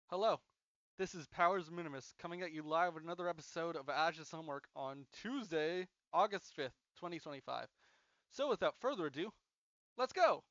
Hello, this is Powers Minimus coming at you live with another episode of Ash's Homework on Tuesday, August 5th, 2025. So without further ado, let's go!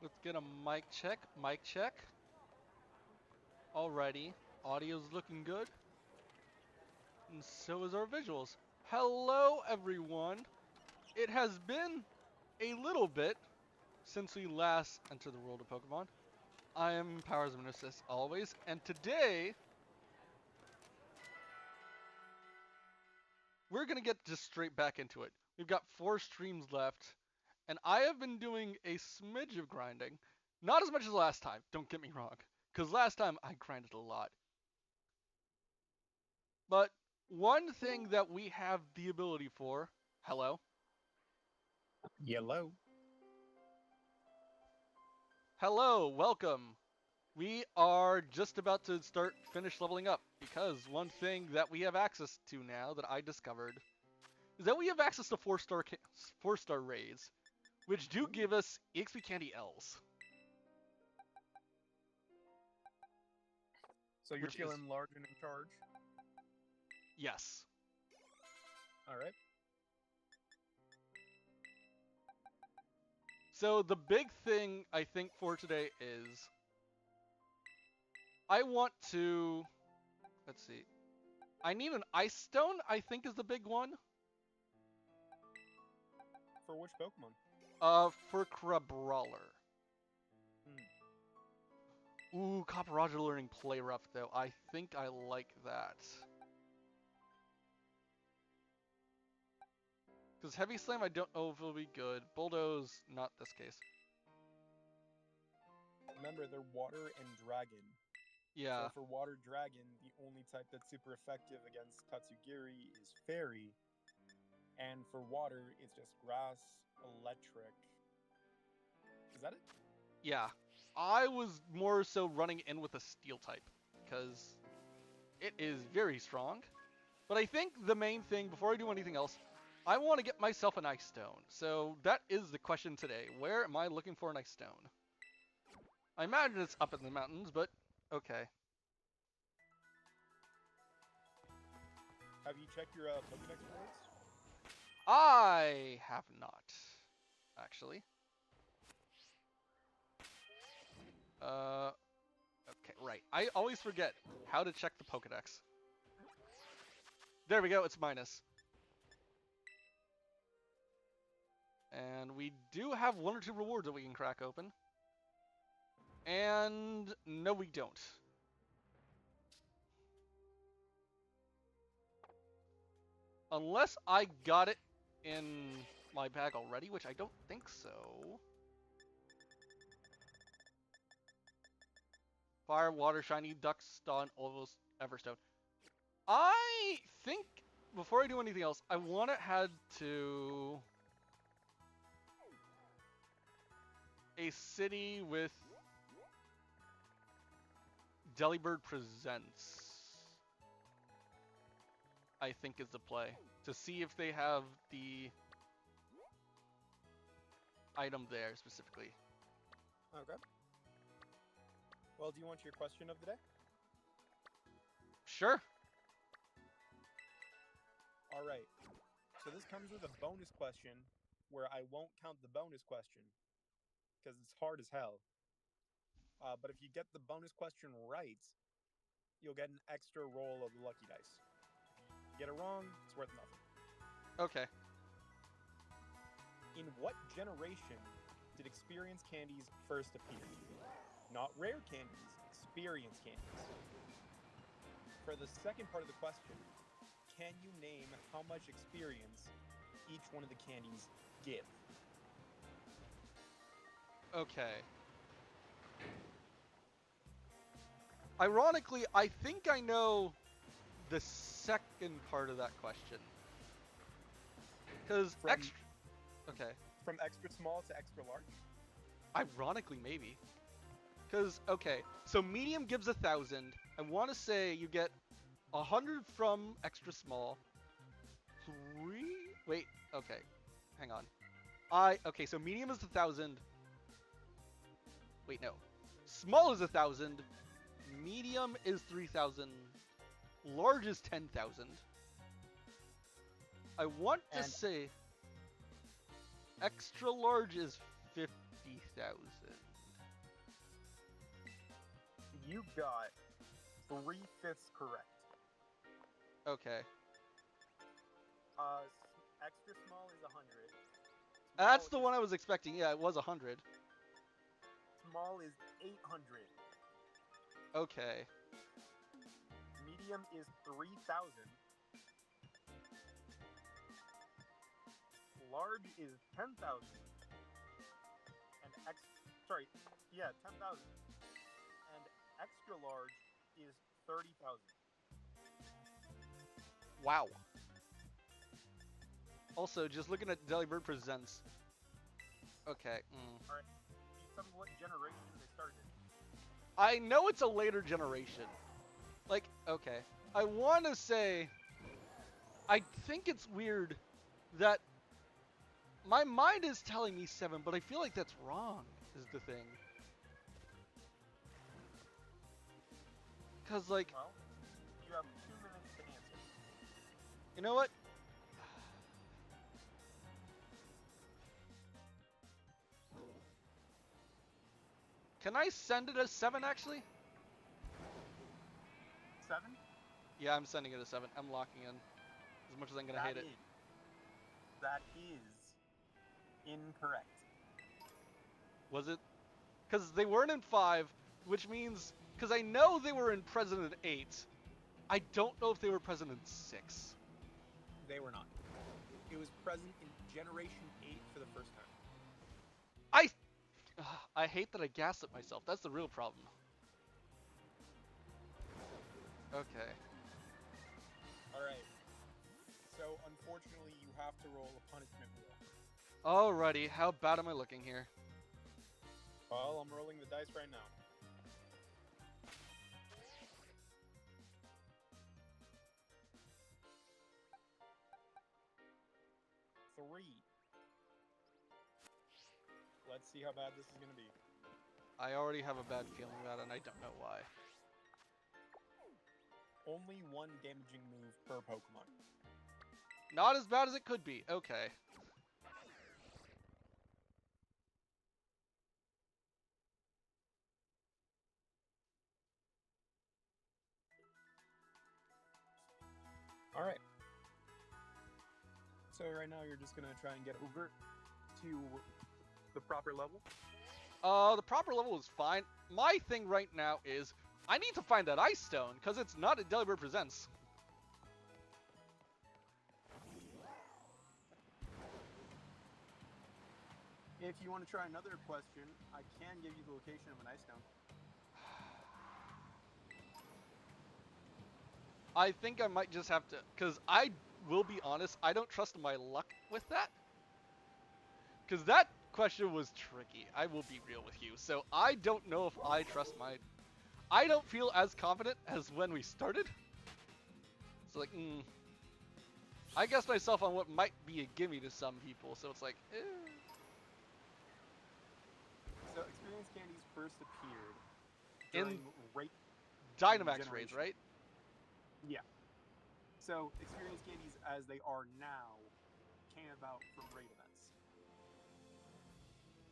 Let's get a mic check. Mic check. Alrighty. Audio's looking good. And so is our visuals. Hello, everyone. It has been a little bit since we last entered the world of Pokemon. I am Powers of as always, and today we're gonna get just straight back into it. We've got 4 streams left, and I have been doing a smidge of grinding. Not as much as last time, don't get me wrong, because last time I grinded a lot. But one thing that we have the ability for, hello? Yellow. Hello, welcome. We are just about to finish leveling up, because one thing that we have access to now that I discovered is that we have access to 4-star raids, which do give us EXP Candy L's. So you're feeling large and in charge? Yes. Alright. So the big thing I think for today is I want to, let's see, I need an Ice Stone, I think is the big one. For which Pokemon? For Crabrawler. Ooh, Copperajah learning Play Rough though. I think I like that. Because Heavy Slam, I don't know if it'll be good. Bulldoze, not this case. Remember, they're Water and Dragon. Yeah. So for Water Dragon, the only type that's super effective against Tatsugiri is Fairy. And for Water, it's just Grass, Electric. Is that it? Yeah. I was more so running in with a Steel type, because it is very strong. But I think the main thing, before I do anything else, I want to get myself an Ice Stone. So that is the question today. Where am I looking for an Ice Stone? I imagine it's up in the mountains, but okay. Have you checked your Pokedex rewards? I have not, actually. Okay, right. I always forget how to check the Pokedex. There we go, it's minus. And we do have 1 or 2 rewards that we can crack open. And no, we don't. Unless I got it in my bag already, which I don't think so. Fire, Water, Shiny, Duck, Stun, Almost Everstone. I think, before I do anything else, I want to head to a city with Delibird Presents, I think is the play. To see if they have the item there specifically. Okay. Well, do you want your question of the day? Sure. Alright. So this comes with a bonus question where I won't count the bonus question because it's hard as hell. But if you get the bonus question right, you'll get an extra roll of the lucky dice. Get it wrong, it's worth nothing. Okay. In what generation did experience candies first appear? Not rare candies, experience candies. For the second part of the question, can you name how much experience each one of the candies give? Okay. Ironically, I think I know the second part of that question. Because extra... Okay. From extra small to extra large? Ironically, maybe. Because, okay, so medium gives 1,000. I want to say you get 100 from extra small. 3? Wait, okay. Hang on. Okay, so medium is 1,000. Wait, no. Small is 1,000. Medium is 3,000. Large is 10,000. I want to say extra large is 50,000. You got 3/5 correct. Okay. Extra small is 100. That's the one I was expecting. Yeah, it was 100. Small is 800. Okay. Medium is 3,000. Large is 10,000. And 10,000. And extra large is 30,000. Wow. Also, just looking at Delibird Presents. Okay. All right. Can you tell me what generation they started in? I know it's a later generation. Like, okay. I want to say... I think it's weird that... My mind is telling me 7, but I feel like that's wrong, is the thing. Because, like... Well, you have 2 minutes to answer. You know what? Can I send it as 7, actually? 7? Yeah, I'm sending it as 7. I'm locking in. As much as I'm going to hate it. That is incorrect. Was it? Because they weren't in 5, which means... Because I know they were in President 8. I don't know if they were President 6. They were not. It was present in Generation 8 for the first time. I hate that I gaslit myself. That's the real problem. Okay. Alright. So, unfortunately, you have to roll a punishment wheel. Alrighty, how bad am I looking here? Well, I'm rolling the dice right now. Three. Let's see how bad this is going to be. I already have a bad feeling about it, and I don't know why. Only one damaging move per Pokemon. Not as bad as it could be. Okay. Alright. So right now you're just going to try and get over to the proper level? The proper level is fine. My thing right now is, I need to find that Ice Stone, because it's not a Delibird Presents. If you want to try another question, I can give you the location of an Ice Stone. I think I might just have to, because I will be honest, I don't trust my luck with that. Because that question was tricky, I will be real with you. So I don't know if I trust my... I don't feel as confident as when we started. So like, I guess myself on what might be a gimme to some people, so it's like, eh. So Experience Candies first appeared In during Dynamax raids, right? Yeah. So Experience Candies as they are now came about from raid events.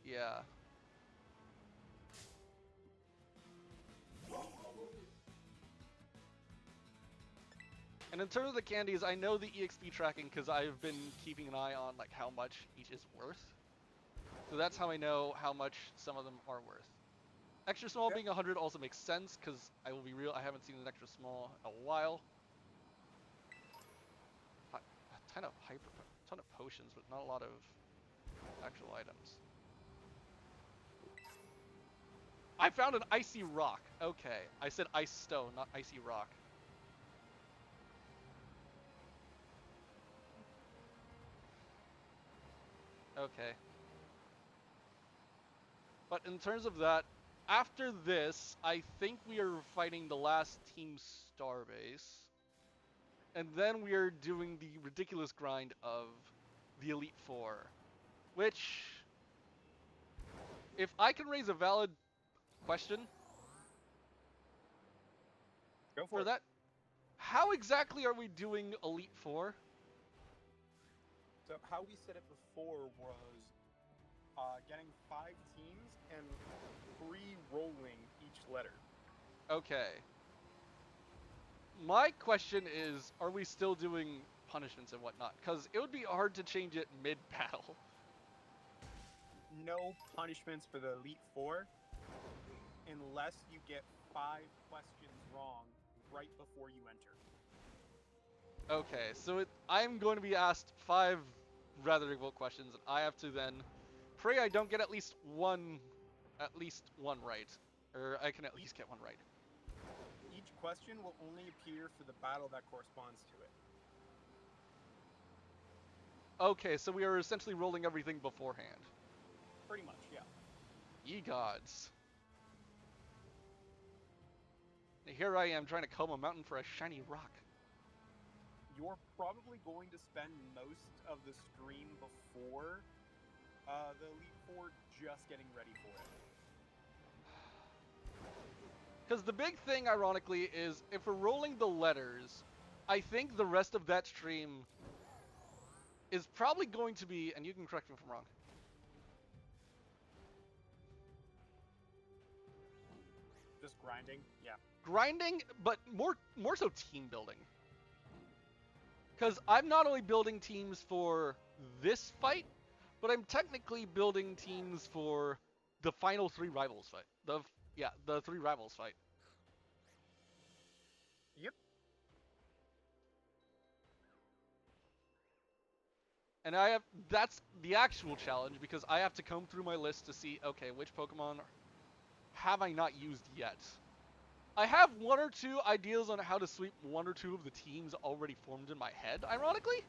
Yeah. And in terms of the candies, I know the EXP tracking because I've been keeping an eye on like how much each is worth. So that's how I know how much some of them are worth. Extra small being 100 also makes sense because I will be real, I haven't seen an extra small in a while. A ton of potions, but not a lot of actual items. I found an icy rock. Okay, I said ice stone, not icy rock. Okay. But in terms of that, after this, I think we are fighting the last Team Starbase. And then we are doing the ridiculous grind of the Elite Four. Which, if I can raise a valid question Go for it. that, how exactly are we doing Elite Four? So how we said it before was getting 5 teams and pre-rolling each letter. Okay. My question is, are we still doing punishments and whatnot? Because it would be hard to change it mid-battle. No punishments for the Elite Four unless you get 5 questions wrong right before you enter. Okay, so I'm going to be asked 5 rather difficult questions, and I have to then pray I don't get at least one right, or I can at least get one right. Each question will only appear for the battle that corresponds to it. Okay, so we are essentially rolling everything beforehand. Pretty much, yeah. Ye gods. Here I am trying to comb a mountain for a shiny rock. You're probably going to spend most of the stream before the Elite Four just getting ready for it. Because the big thing, ironically, is if we're rolling the letters, I think the rest of that stream is probably going to be, and you can correct me if I'm wrong. Just grinding, yeah. Grinding, but more so team building. Because I'm not only building teams for this fight, but I'm technically building teams for the final 3 rivals fight. The 3 rivals fight. Yep. And that's the actual challenge, because I have to comb through my list to see, okay, which Pokemon have I not used yet? I have 1 or 2 ideas on how to sweep 1 or 2 of the teams already formed in my head, ironically,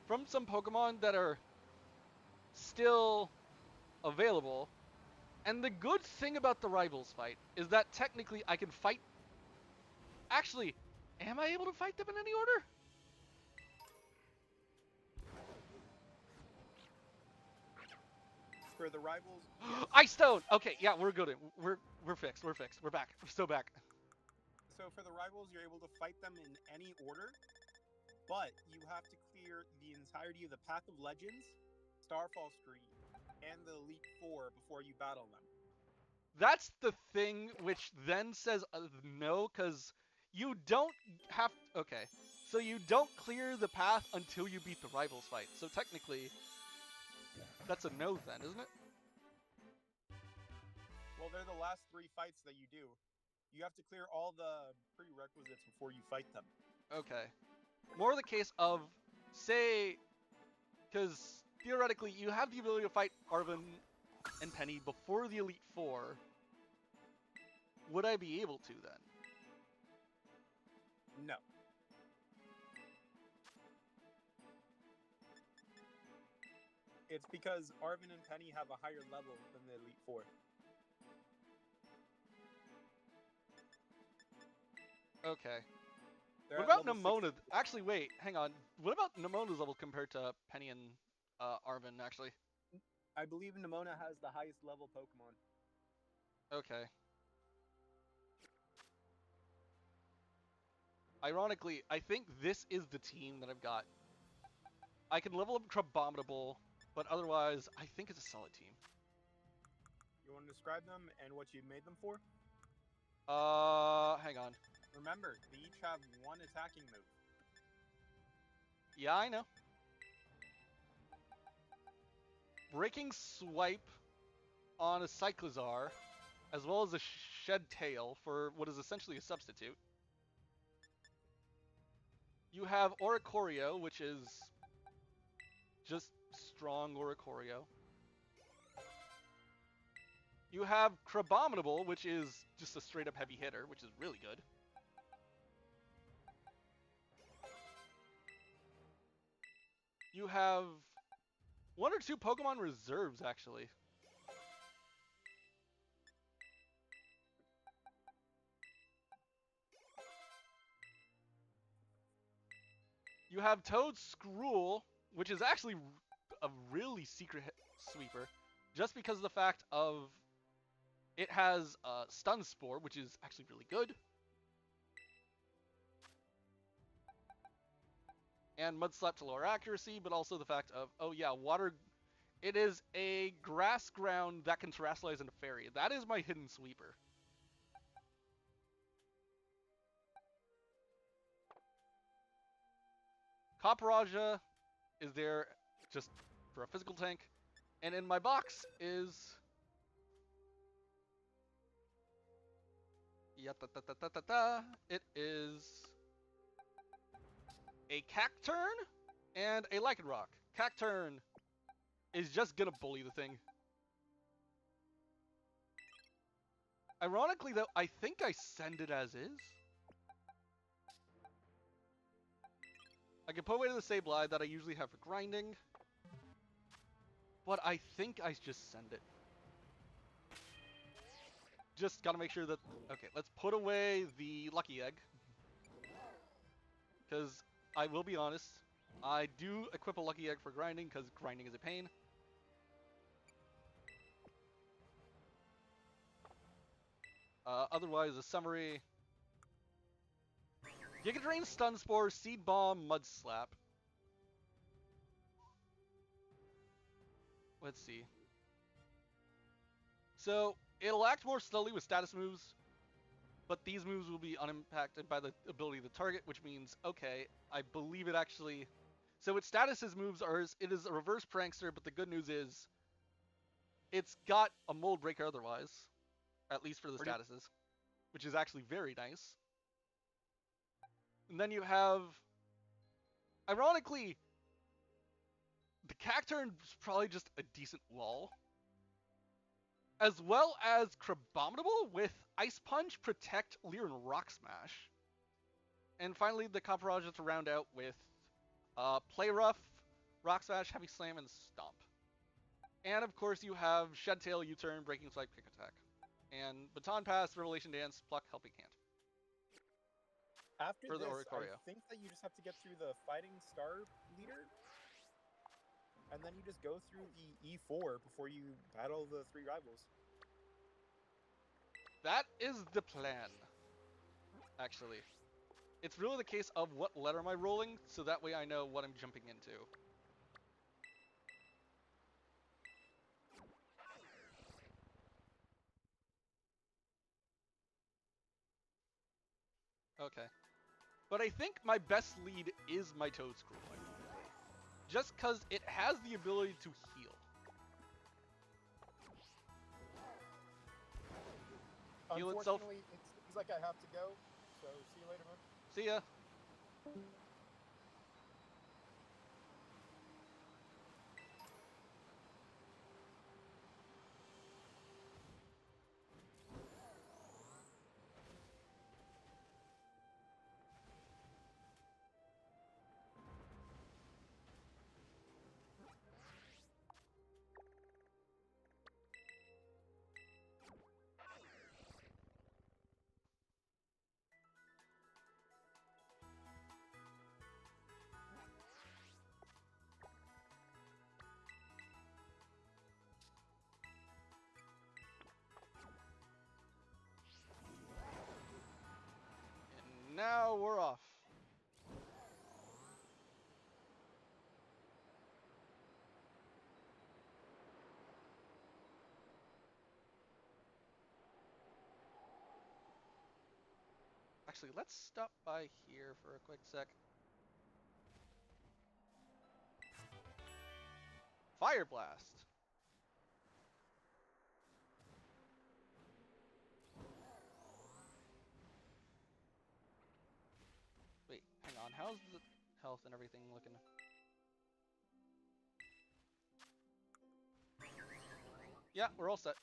from some Pokemon that are still available. And the good thing about the rivals fight is that technically I can fight. Actually, am I able to fight them in any order? For the rivals, yes. Ice Stone. Okay, yeah, we're good. We're fixed. We're fixed. We're back. We're still back. So for the rivals, you're able to fight them in any order, but you have to clear the entirety of the Path of Legends, Starfall Screen, and the Elite Four before you battle them. That's the thing which then says no, because you don't have. Okay, so you don't clear the path until you beat the rivals fight. So technically, that's a no then, isn't it? Well, they're the last 3 fights that you do. You have to clear all the prerequisites before you fight them. Okay. More the case of, say, because theoretically you have the ability to fight Arven and Penny before the Elite Four. Would I be able to then? No. It's because Arven and Penny have a higher level than the Elite Four. Okay. They're What at about level Nemona? 60. Actually, wait, hang on. What about Nemona's level compared to Penny and Arven, actually? I believe Nemona has the highest level Pokemon. Okay. Ironically, I think this is the team that I've got. I can level up Crabominable, but otherwise, I think it's a solid team. You want to describe them and what you made them for? Hang on. Remember, they each have 1 attacking move. Yeah, I know. Breaking Swipe on a Cyclizar, as well as a Shed Tail for what is essentially a substitute. You have Oricorio, which is just strong Oricorio. You have Crabominable, which is just a straight up heavy hitter, which is really good. You have 1 or 2 Pokemon reserves, actually. You have Toad Scrool, which is actually a really secret sweeper, just because of the fact of it has Stun Spore, which is actually really good. And Mud Slap to lower accuracy, but also the fact of, oh yeah, water. It is a grass ground that can terrestrialize into fairy. That is my hidden sweeper. Paparaja is there just for a physical tank. And in my box is... It is a Cacturn and a Lycanroc. Cacturn is just gonna bully the thing. Ironically, though, I think I send it as is. I can put away to the Sableye that I usually have for grinding. But I think I just send it. Just gotta make sure that... Okay, let's put away the Lucky Egg. Because I will be honest, I do equip a Lucky Egg for grinding because grinding is a pain. Otherwise, a summary. Giga Drain, Stun Spore, Seed Bomb, Mud Slap. Let's see. So, it'll act more slowly with status moves, but these moves will be unimpacted by the ability of the target, which means, okay, I believe it actually... So its status's moves are, it is a reverse prankster, but the good news is, it's got a mold breaker otherwise, at least for the statuses, which is actually very nice. And then you have, ironically, the Cacturn is probably just a decent wall, as well as Crabominable with Ice Punch, Protect, Leer, and Rock Smash. And finally, the Paparaja to round out with Play Rough, Rock Smash, Heavy Slam, and Stomp. And of course, you have Shed Tail, U-Turn, Breaking Swipe, Kick Attack. And Baton Pass, Revelation Dance, Pluck, Helping Hand. After For the this, I Oricorio. think that you just have to get through the Fighting Star leader, and then you just go through the E4 before you battle the 3 rivals. That is the plan, actually. It's really the case of what letter am I rolling, so that way I know what I'm jumping into. Okay. But I think my best lead is my Toedscruel. Just because it has the ability to heal. Heal itself. Unfortunately, it seems like I have to go, so see you later, man. See ya. And now we're off. Actually, let's stop by here for a quick sec. Fire Blast. Wait, hang on. How's the health and everything looking? Yeah, we're all set.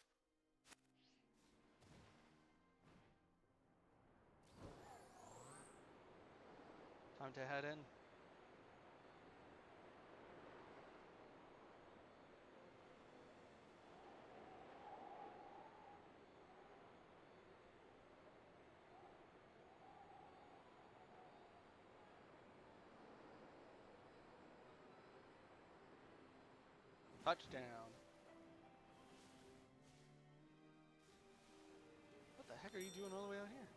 Time to head in. Touchdown. What the heck are you doing all the way out here?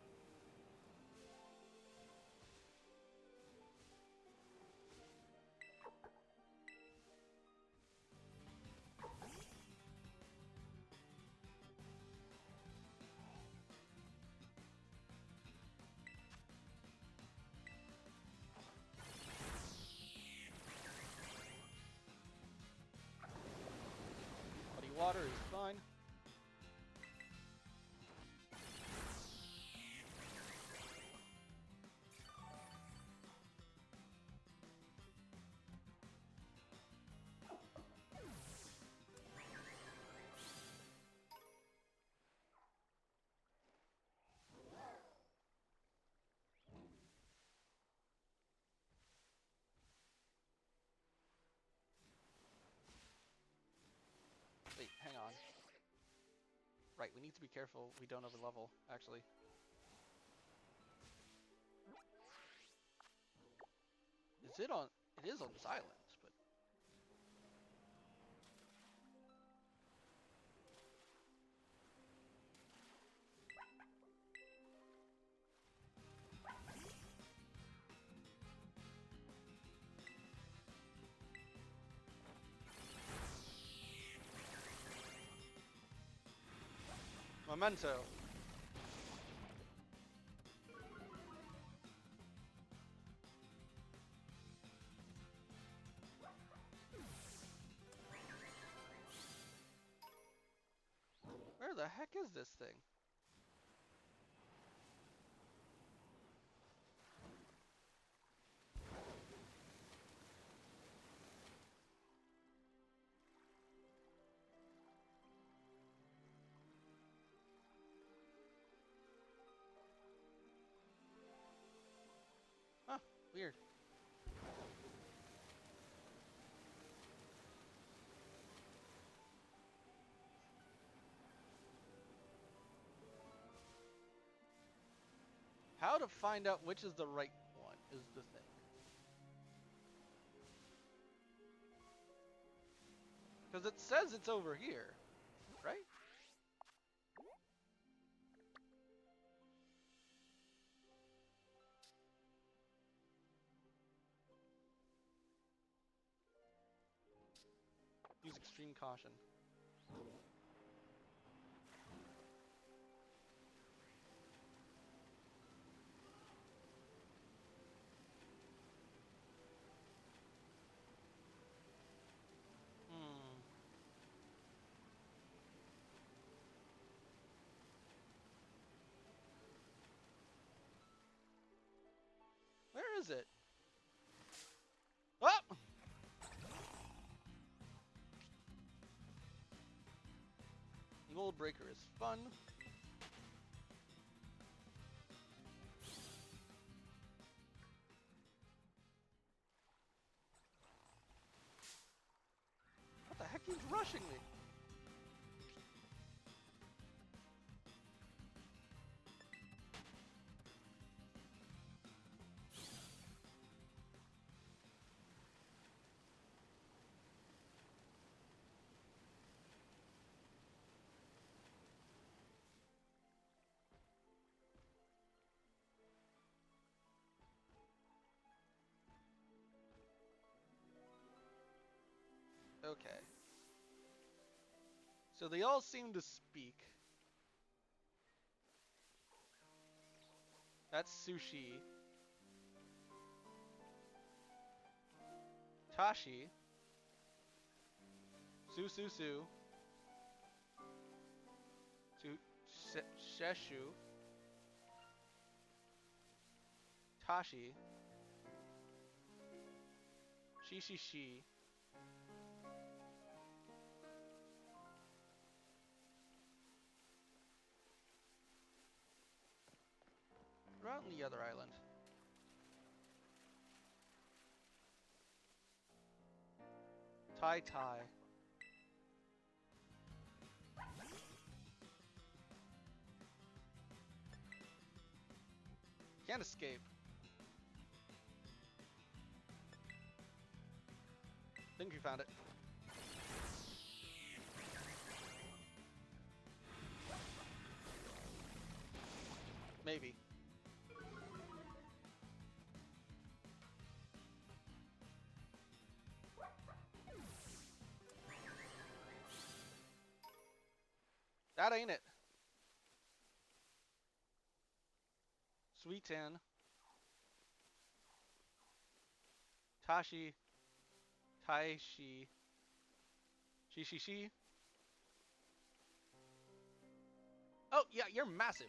water is fine. Wait, hang on. Right, we need to be careful we don't overlevel, actually. Is it on... It is on this island, but... Memento. Where the heck is this thing? Huh, weird. How to find out which is the right one is the thing. Because it says it's over here, right? Use extreme caution. Hmm. Where is it? Oh! Mold breaker is fun. What the heck keeps rushing me? Okay. So they all seem to speak. That's Sushi. Tashi. Su Su Su. Sheshu. Tashi. Shi. What about on the other island? Tai. Can't escape. Think we found it. Maybe. That ain't it. Sweet Tan. Tashi. Tai Shi. Shi. Oh, yeah, you're massive.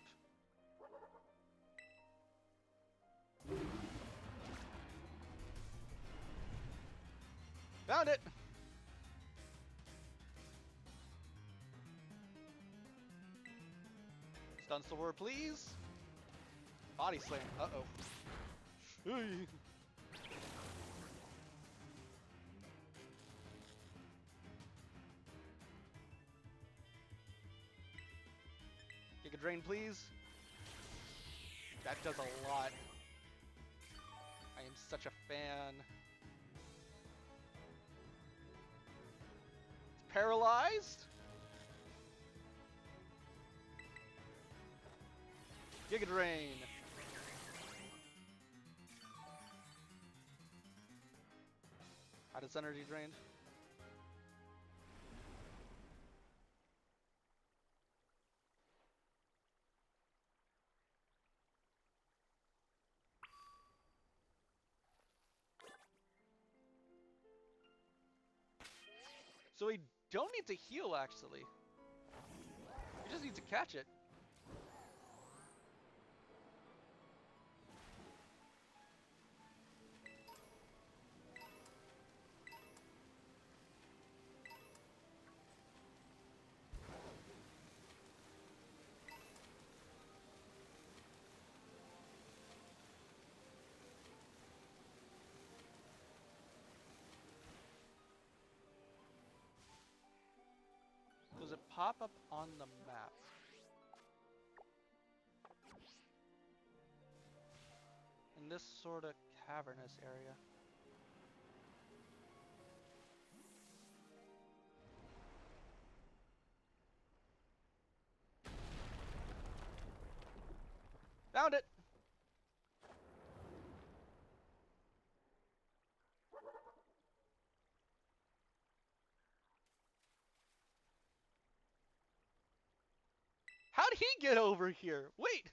Found it! Stun sword, please. Body slam. Uh-oh. Hey. Giga Drain, please. That does a lot. I am such a fan. It's paralyzed. Giga Drain. How does energy drained? So we don't need to heal, actually. We just need to catch it. Does it pop up on the map? In this sort of cavernous area. Found it! How'd he get over here? Wait!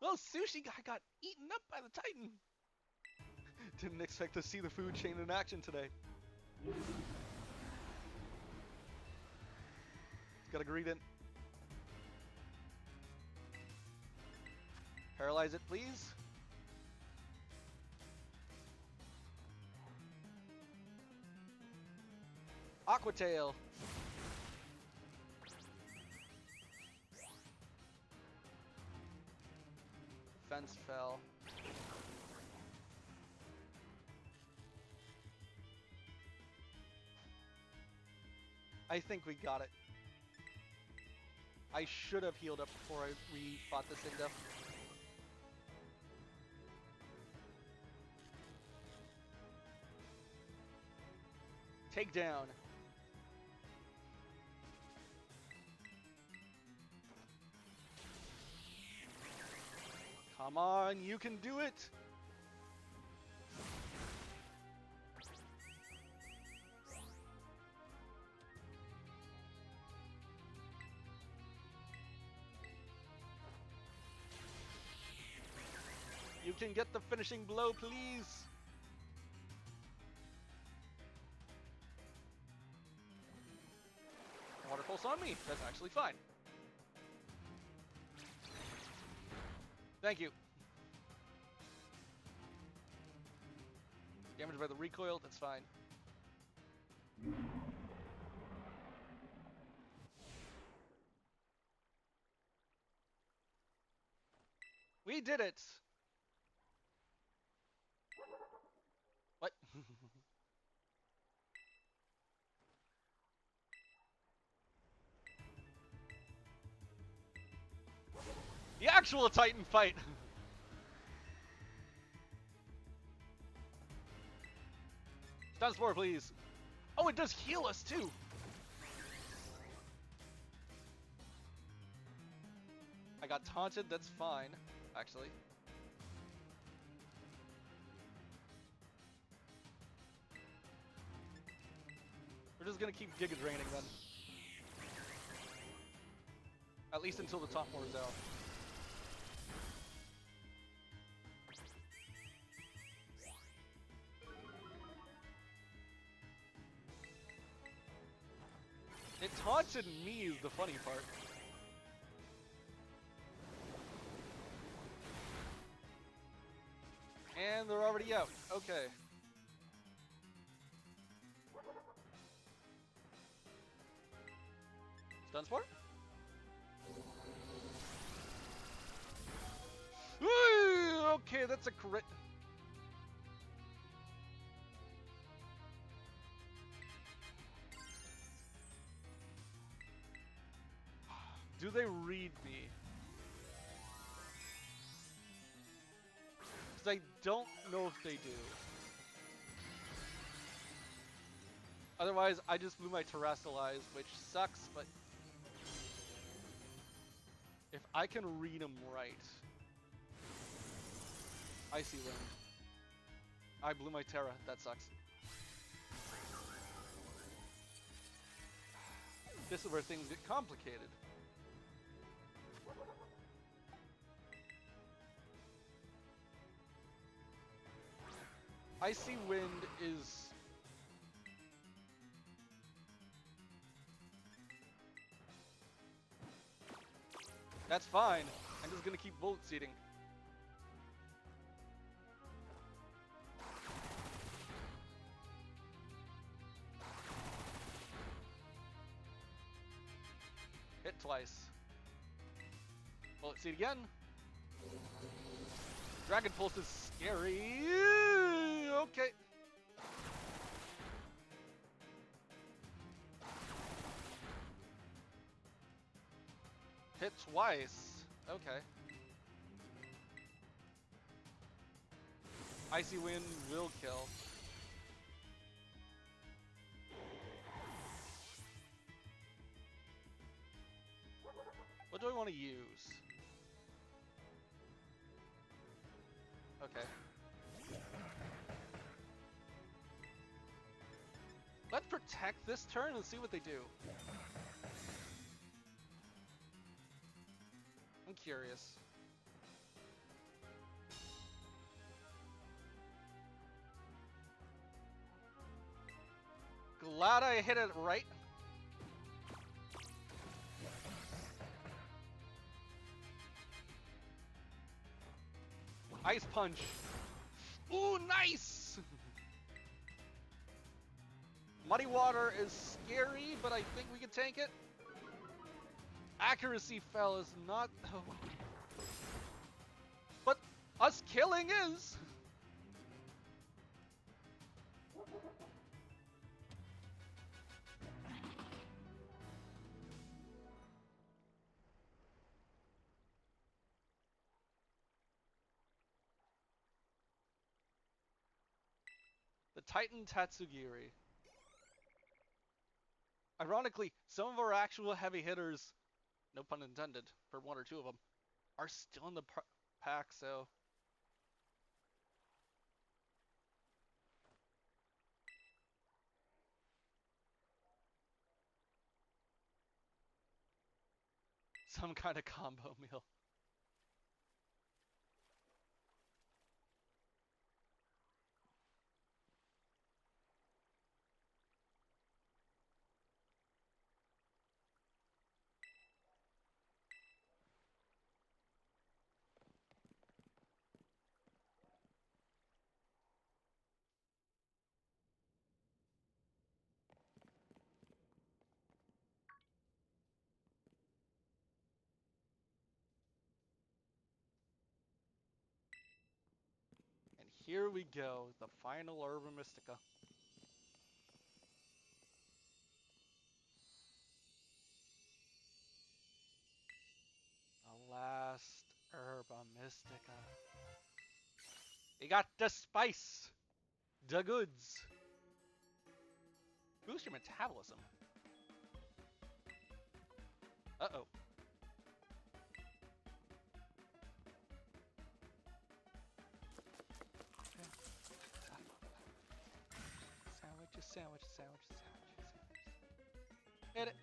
Well, Sushi guy got eaten up by the Titan. Didn't expect to see the food chain in action today. Gotta greet it. Paralyze it, please. Aqua Tail. Fence fell. I think we got it. I should have healed up before we fought this Indo. Takedown. Come on, you can do it! You can get the finishing blow, please! Water pulse on me. That's actually fine. Thank you. Damaged by the recoil, that's fine. We did it! What? The actual Titan fight! Stun Spore, please. Oh, it does heal us, too! I got taunted, that's fine, actually. We're just gonna keep Giga Draining then. At least until the top wears out. It taunted me is the funny part. And they're already out. Okay. Stun Spore? Okay, that's a crit. Do they read me? Because I don't know if they do. Otherwise, I just blew my Terrestrialize, which sucks, but if I can read them right. Icy Wind. I blew my Terra. That sucks. This is where things get complicated. Icy Wind is... That's fine. I'm just gonna keep Volt Seeding. Hit twice. Bullet Seed again. Dragon Pulse is scary. Okay. Hit twice. Okay. Icy Wind will kill. What do I want to use? Okay. Let's protect this turn and see what they do. I'm curious. Glad I hit it right. Ice Punch. Ooh, nice! Muddy Water is scary, but I think we can tank it. Accuracy fell is not... Oh. But us killing is... The Titan Tatsugiri. Ironically, some of our actual heavy hitters, no pun intended, for one or two of them, are still in the pack, so... Some kind of combo meal. And here we go, the final Herba Mystica. The last Herba Mystica. You got the spice, the goods. Boost your metabolism. Uh-oh. Sandwiches, sandwiches, sandwiches, sandwiches, sandwiches. Hit it.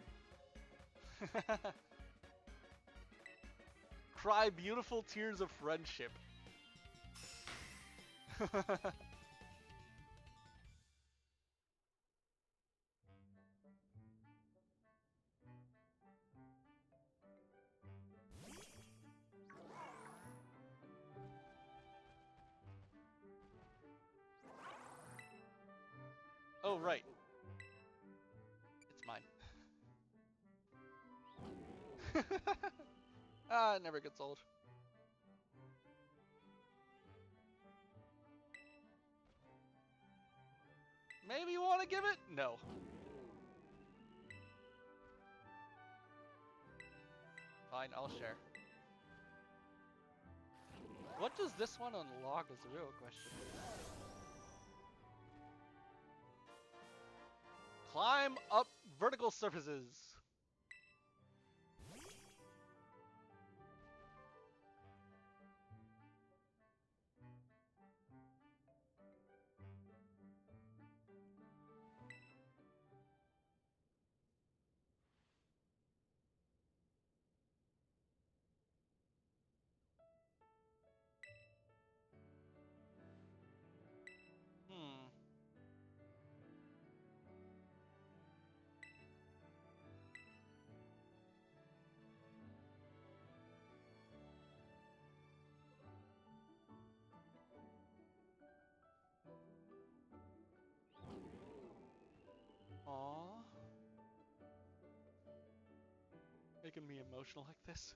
cry beautiful tears of friendship. Oh, right. It's mine. Ah, it never gets old. Maybe you want to give it? No. Fine, I'll share. What does this one unlock is the real question. Climb up vertical surfaces. Hmm. Aww. Making me emotional like this.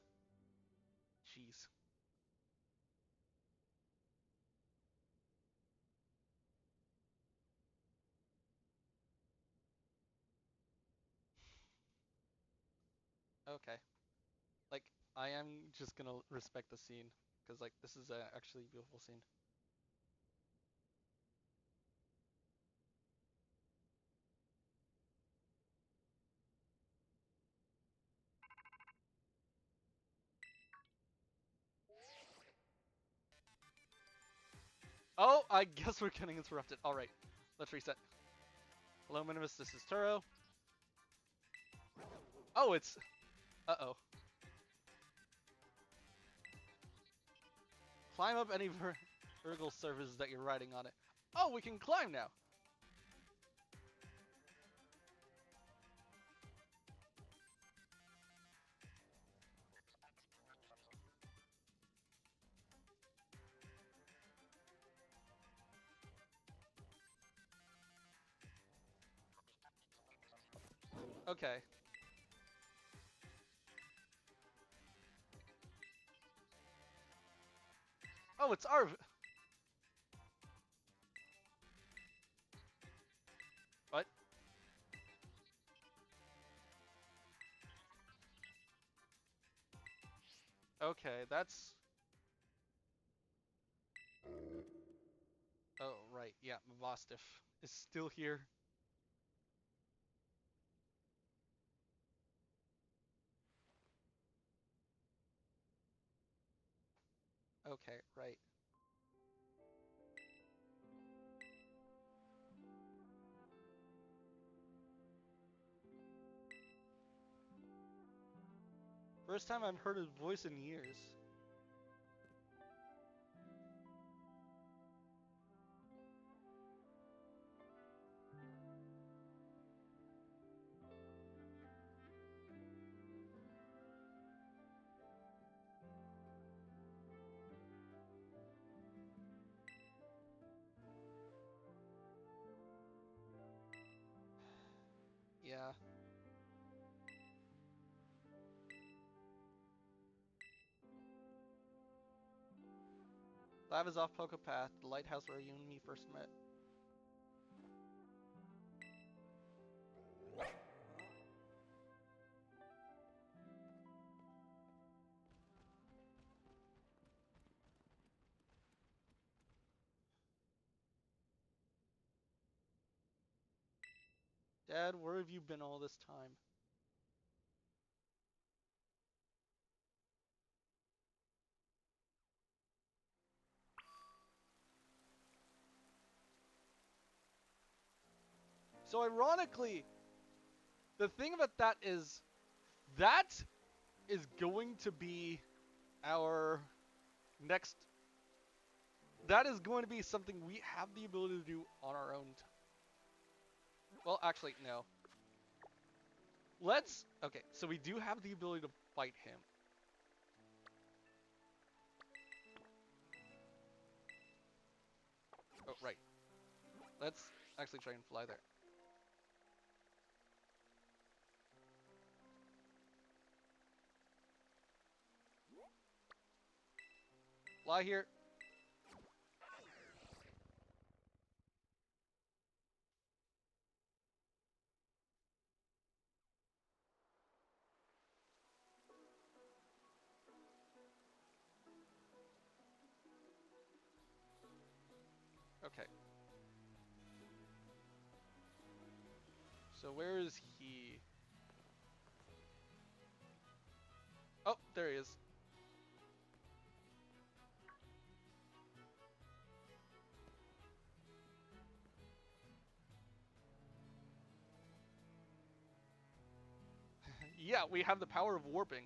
Jeez. Okay. Like, I am just gonna respect the scene. Because, like, this is actually a beautiful scene. Oh, I guess we're getting interrupted. Alright. Let's reset. Hello, Minimus. This is Turo. Oh, it's... Uh-oh. Climb up any vertical surface that you're riding on it. Oh, we can climb now. Okay. Oh, it's our... What? Okay, that's... Oh, right. Yeah, Mavostiff is still here. Okay, right. First time I've heard his voice in years. Yeah. Lab is off Poco Path, the lighthouse where you and me first met. Dad, where have you been all this time? So ironically, the thing about that is going to be our next. That is going to be something we have the ability to do on our own. Well, actually, no. Let's. Okay, so we do have the ability to fight him. Oh, right. Let's actually try and fly there. Fly here. Okay. So where is he? Oh, there he is. Yeah, we have the power of warping.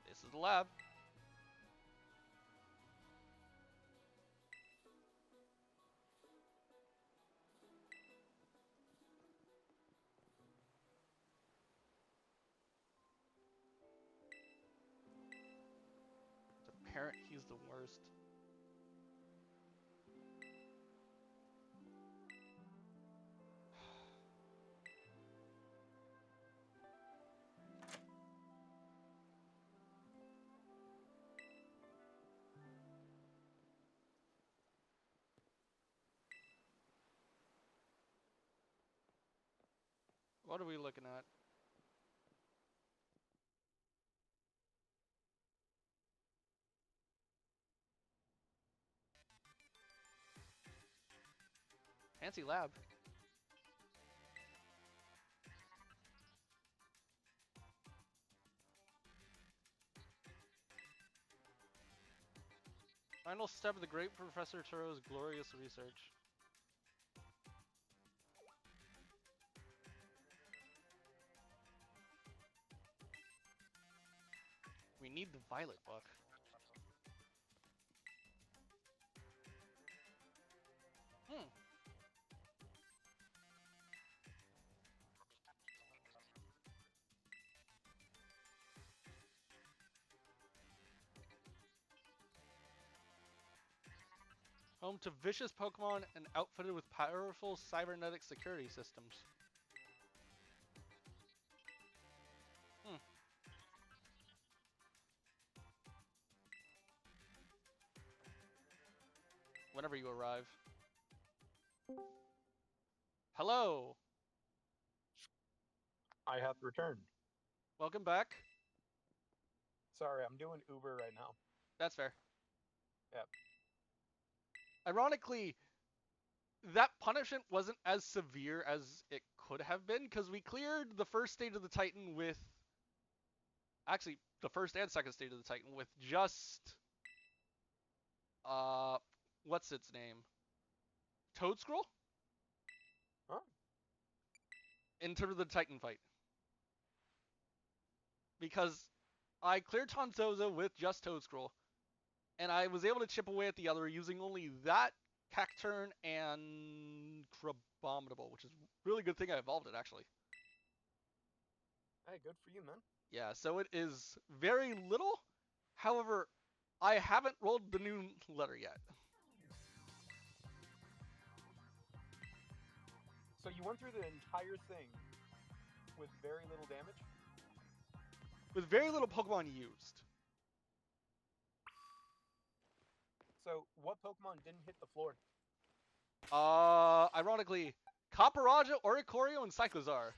This is the lab. It's apparent he's the worst. What are we looking at? Fancy lab. Final step of the great Professor Turo's glorious research. We need the violet book. Hmm. Home to vicious Pokemon and outfitted with powerful cybernetic security systems. Hmm. Whenever you arrive. Hello. I have returned. Welcome back. Sorry, I'm doing Uber right now. That's fair. Yep. Ironically, that punishment wasn't as severe as it could have been because we cleared the first stage of the Titan with. Actually, the first and second stage of the Titan with just. Uh. What's its name? Toad Scroll? Huh? In terms of the Titan fight. Because I cleared Tonzoza with just Toad Scroll, and I was able to chip away at the other using only that Cacturn and Crabominable, which is a really good thing I evolved it, actually. Hey, good for you, man. Yeah, so it is very little. However, I haven't rolled the new letter yet. So you went through the entire thing with very little damage? With very little Pokemon used. So what Pokemon didn't hit the floor? Ironically, Capparaja, Oricorio, and Cyclozar.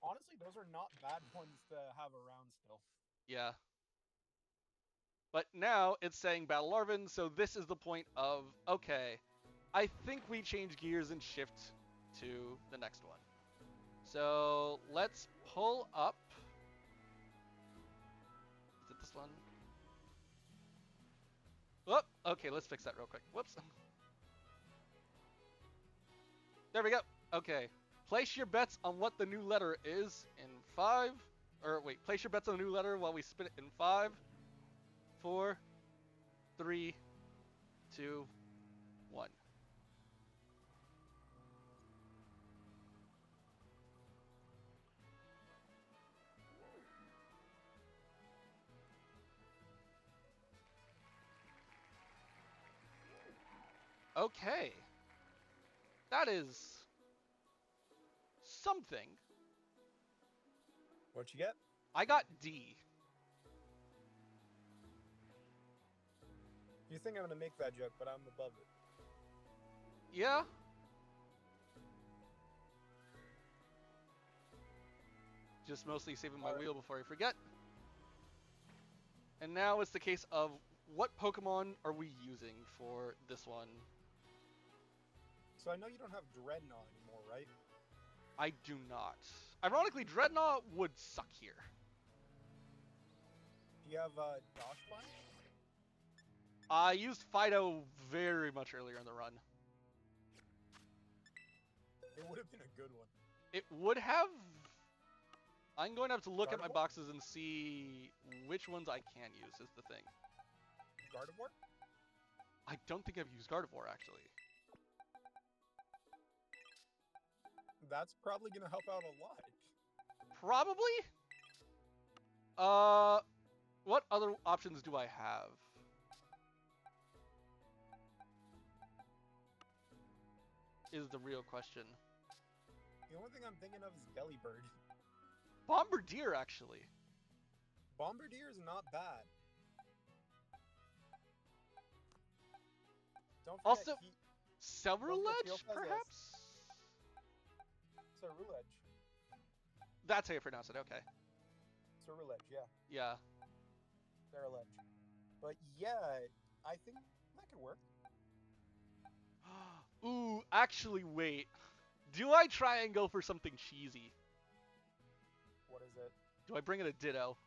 Honestly, those are not bad ones to have around still. Yeah. But now it's saying Battle Larvin, so this is the point of, okay, I think we change gears and shift to the next one. So let's pull up. Is it this one? Oh, okay, let's fix that real quick. Whoops. There we go. Okay. Place your bets on what the new letter is in 5. Or wait, place your bets on the new letter while we spin it in 5, 4, 3, 2, 1. Okay. That is something. What you get? I got D. You think I'm gonna make that joke, but I'm above it. Yeah. Just mostly saving my wheel before I forget. And now it's the case of what Pokemon are we using for this one? So I know you don't have Dreadnought anymore, right? I do not. Ironically, Dreadnought would suck here. Do you have Doshbine? I used Fido very much earlier in the run. It would have been a good one. It would have. I'm going to have to look at my Gardevoir? boxes and see which ones I can use is the thing. Gardevoir? I don't think I've used Gardevoir, actually. That's probably gonna help out a lot. Probably? What other options do I have? Is the real question. The only thing I'm thinking of is Delibird. Bombardier, actually. Bombardier is not bad. Don't forget Also, he... Ceruledge, perhaps? Ceruledge. That's how you pronounce it, okay. Ceruledge, yeah. Yeah. Ceruledge. But yeah, I think that could work. Ooh, actually, wait. Do I try and go for something cheesy? What is it? Do I bring in a Ditto?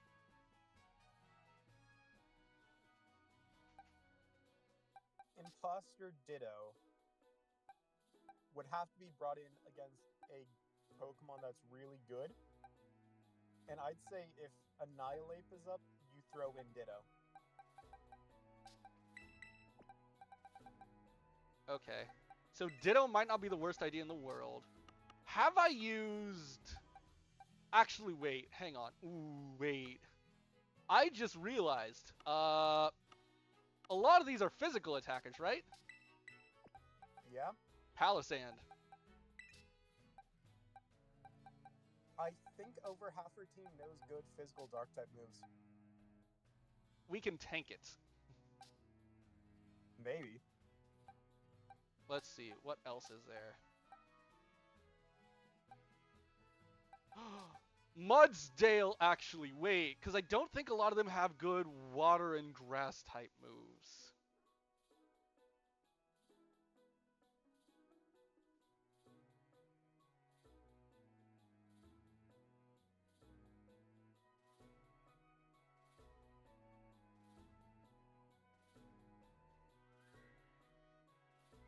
Imposter Ditto would have to be brought in against a Pokemon that's really good. And I'd say if Annihilate is up, you throw in Ditto. Okay. So Ditto might not be the worst idea in the world. Have I used... Actually, wait. Hang on. Ooh, wait. I just realized. A lot of these are physical attackers, right? Yeah? Palisand. I think over half her team knows good physical dark type moves. We can tank it. Maybe. Let's see. What else is there? Mudsdale, actually. Wait, because I don't think a lot of them have good water and grass type moves.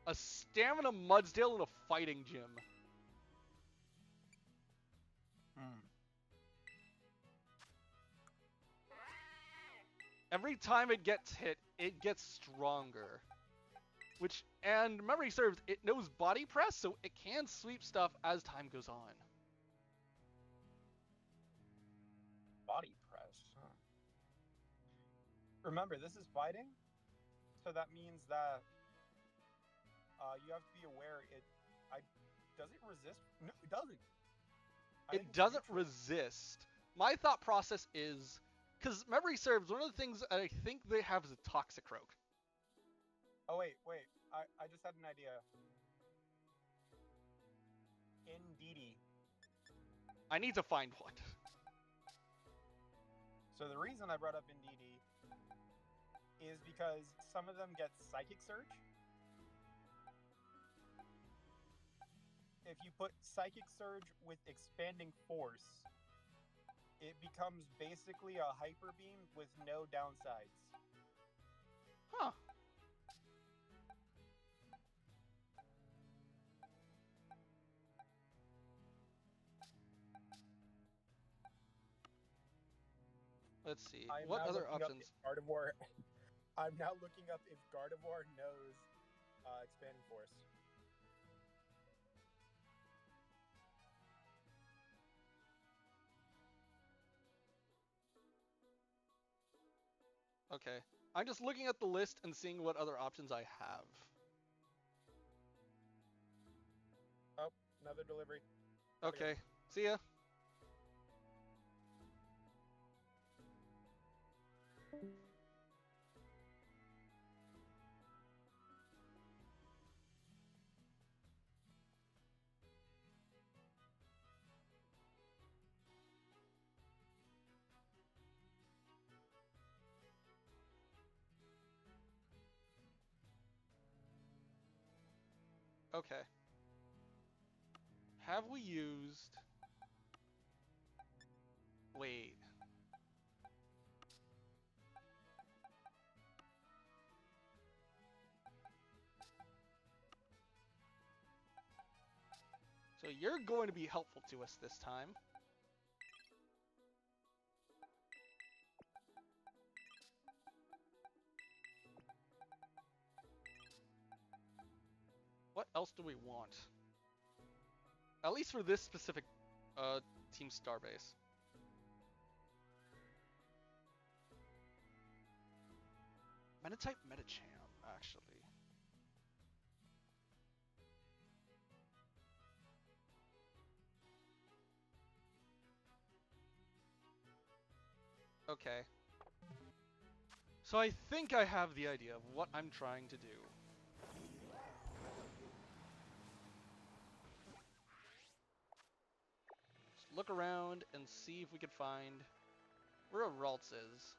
A stamina Mudsdale in a fighting gym. Every time it gets hit, it gets stronger. Which, and memory serves, it knows body press, so it can sweep stuff as time goes on. Body press, huh? Remember, this is fighting, so that means that you have to be aware. Does it resist? No, it doesn't. It doesn't resist. My thought process is, because memory serves, one of the things I think they have is a Toxicroak. Oh wait. I just had an idea. Indeedee. I need to find one. So the reason I brought up Indeedee is because some of them get Psychic Surge. If you put Psychic Surge with Expanding Force, it becomes basically a Hyper Beam with no downsides. Huh. let's see. I'm What now other looking up options? if Gardevoir. I'm now looking up if Gardevoir knows Expanding Force. Okay. I'm just looking at the list and seeing what other options I have. Oh, another delivery. Gotta go. Okay. See ya. Okay. Have we used... Wait. So you're going to be helpful to us this time. What else do we want? At least for this specific Team Starbase. Metatype Metacham, actually. Okay. So I think I have the idea of what I'm trying to do. Just look around and see if we could find where a Ralts is.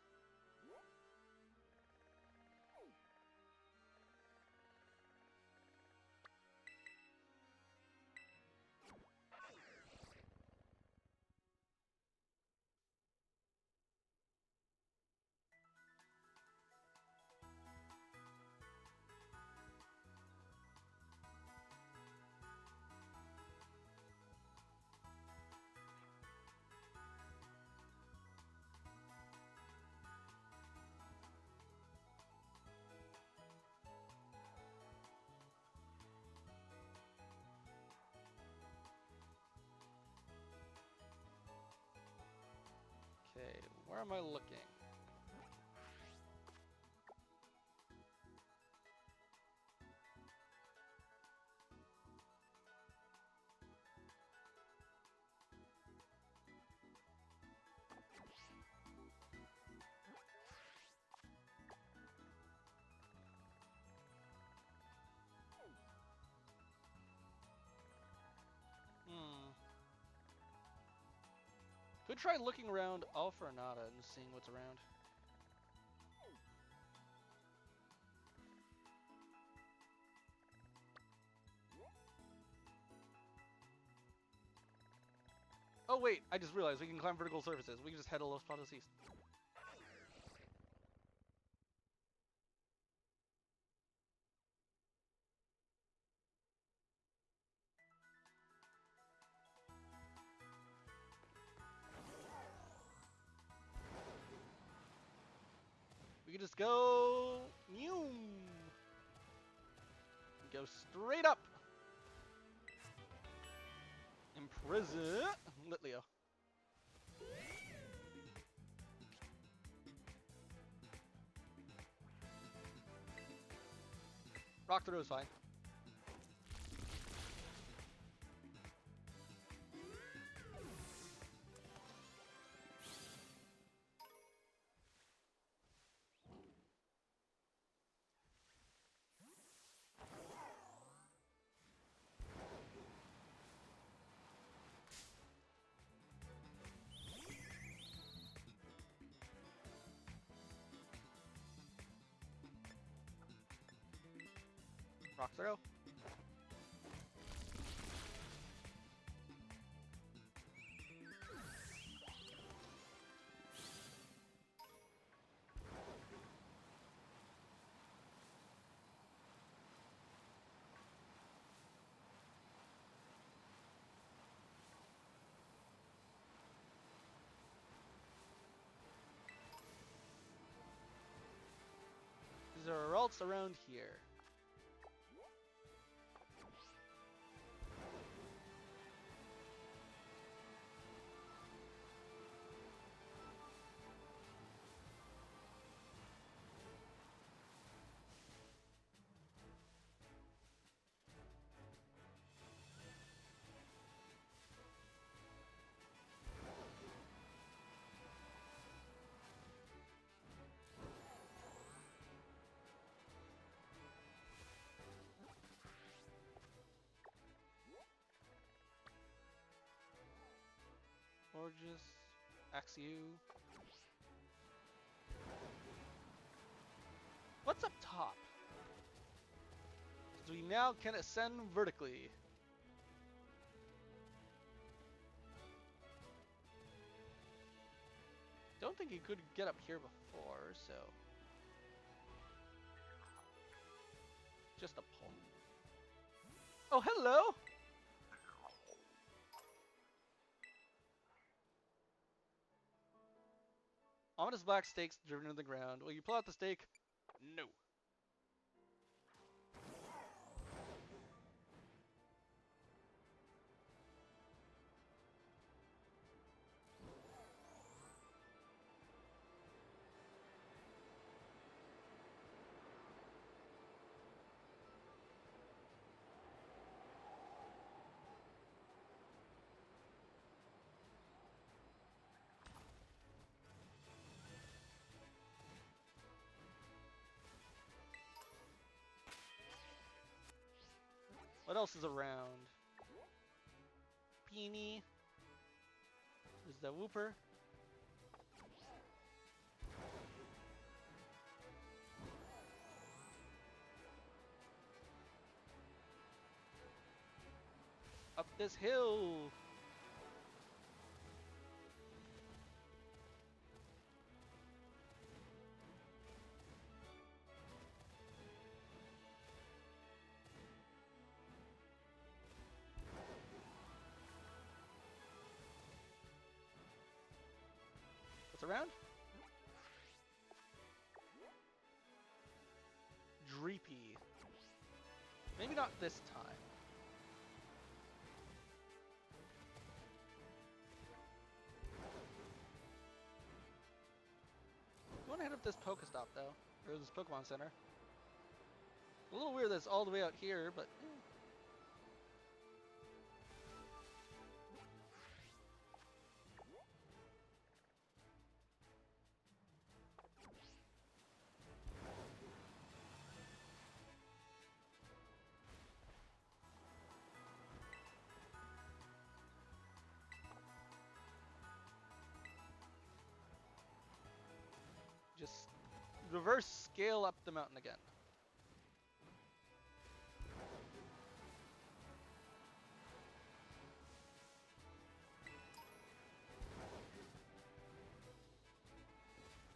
Okay, where am I looking? Could try looking around Alpharanada and seeing what's around. Oh wait, I just realized we can climb vertical surfaces. We can just head to Los Prados East. We can just go... Go straight up! Imprison Litleo. Rock throw is fine. Rock throw. else around here? Or just axe you? What's up top? So we now can ascend vertically. Don't think he could get up here before, so just a pull. Oh, hello! Ominous black stakes driven into the ground. Will you pull out the stake? No. What else is around? Beanie. There's the Whooper. Up this hill. What's around? Dreepy. Maybe not this time. I want to hit up this Pokestop though, or this Pokemon Center. A little weird that it's all the way out here, but just reverse scale up the mountain again.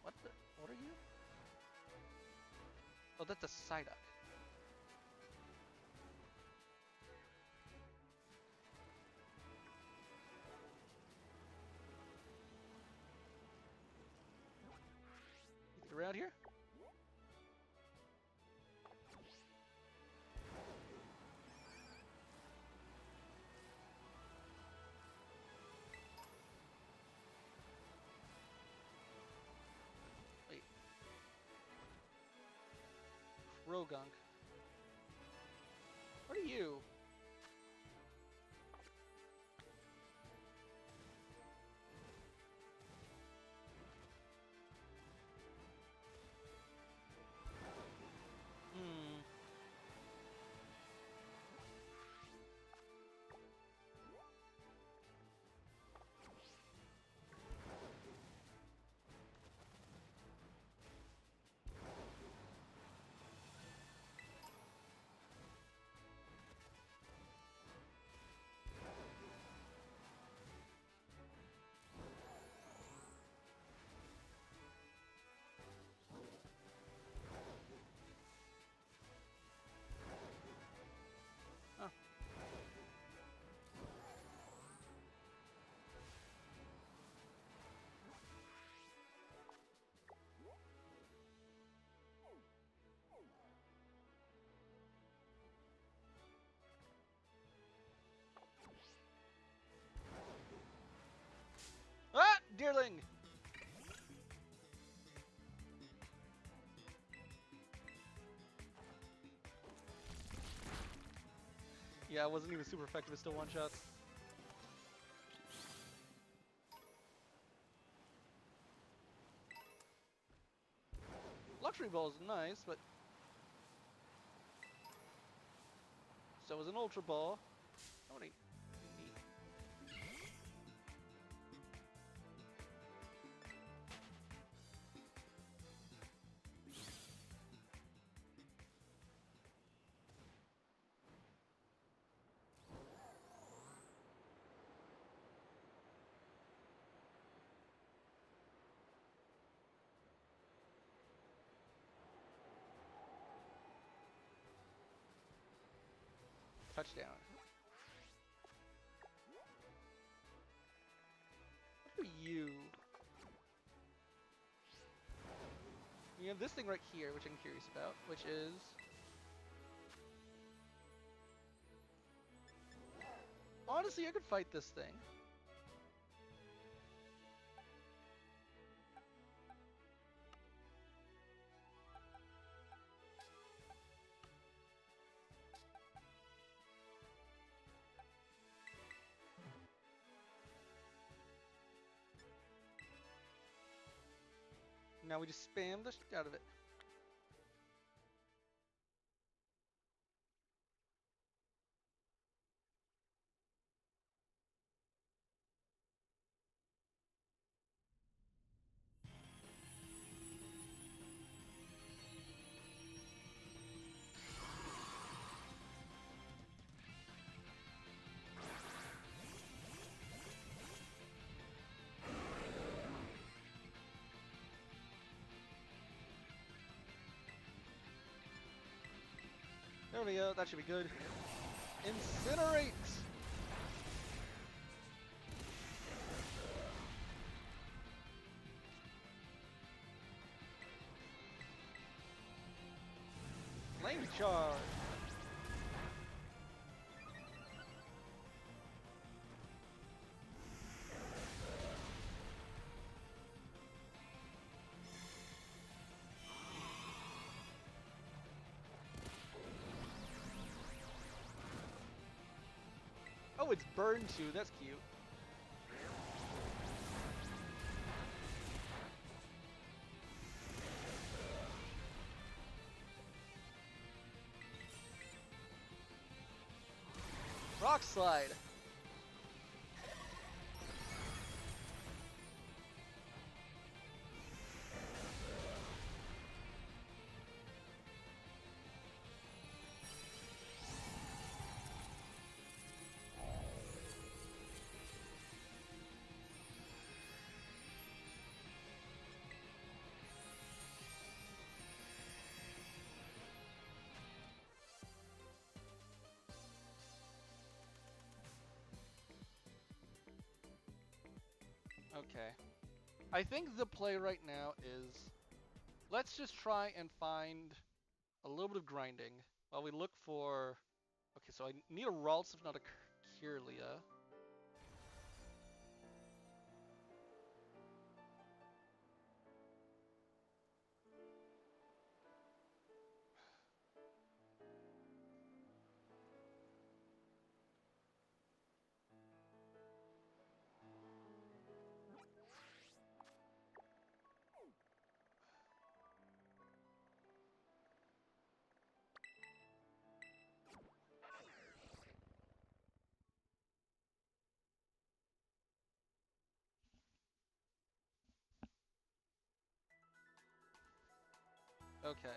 What are you? Oh, that's a Psyduck. Around here? Wait. Rogunk. What are you? Hmm. Yeah, it wasn't even super effective. It's still one shots. Luxury ball is nice, but so is an ultra ball. Oh, neat. Touchdown. What are you? You have this thing right here, which I'm curious about, which is... Honestly, I could fight this thing. Now we just spam the shit out of it. There we go, that should be good. Incinerate! Flame charge! Oh, it's burned too, that's cute. Rock slide! Okay. I think the play right now is let's just try and find a little bit of grinding while we look for... Okay, so I need a Ralts if not a Kirlia. Okay.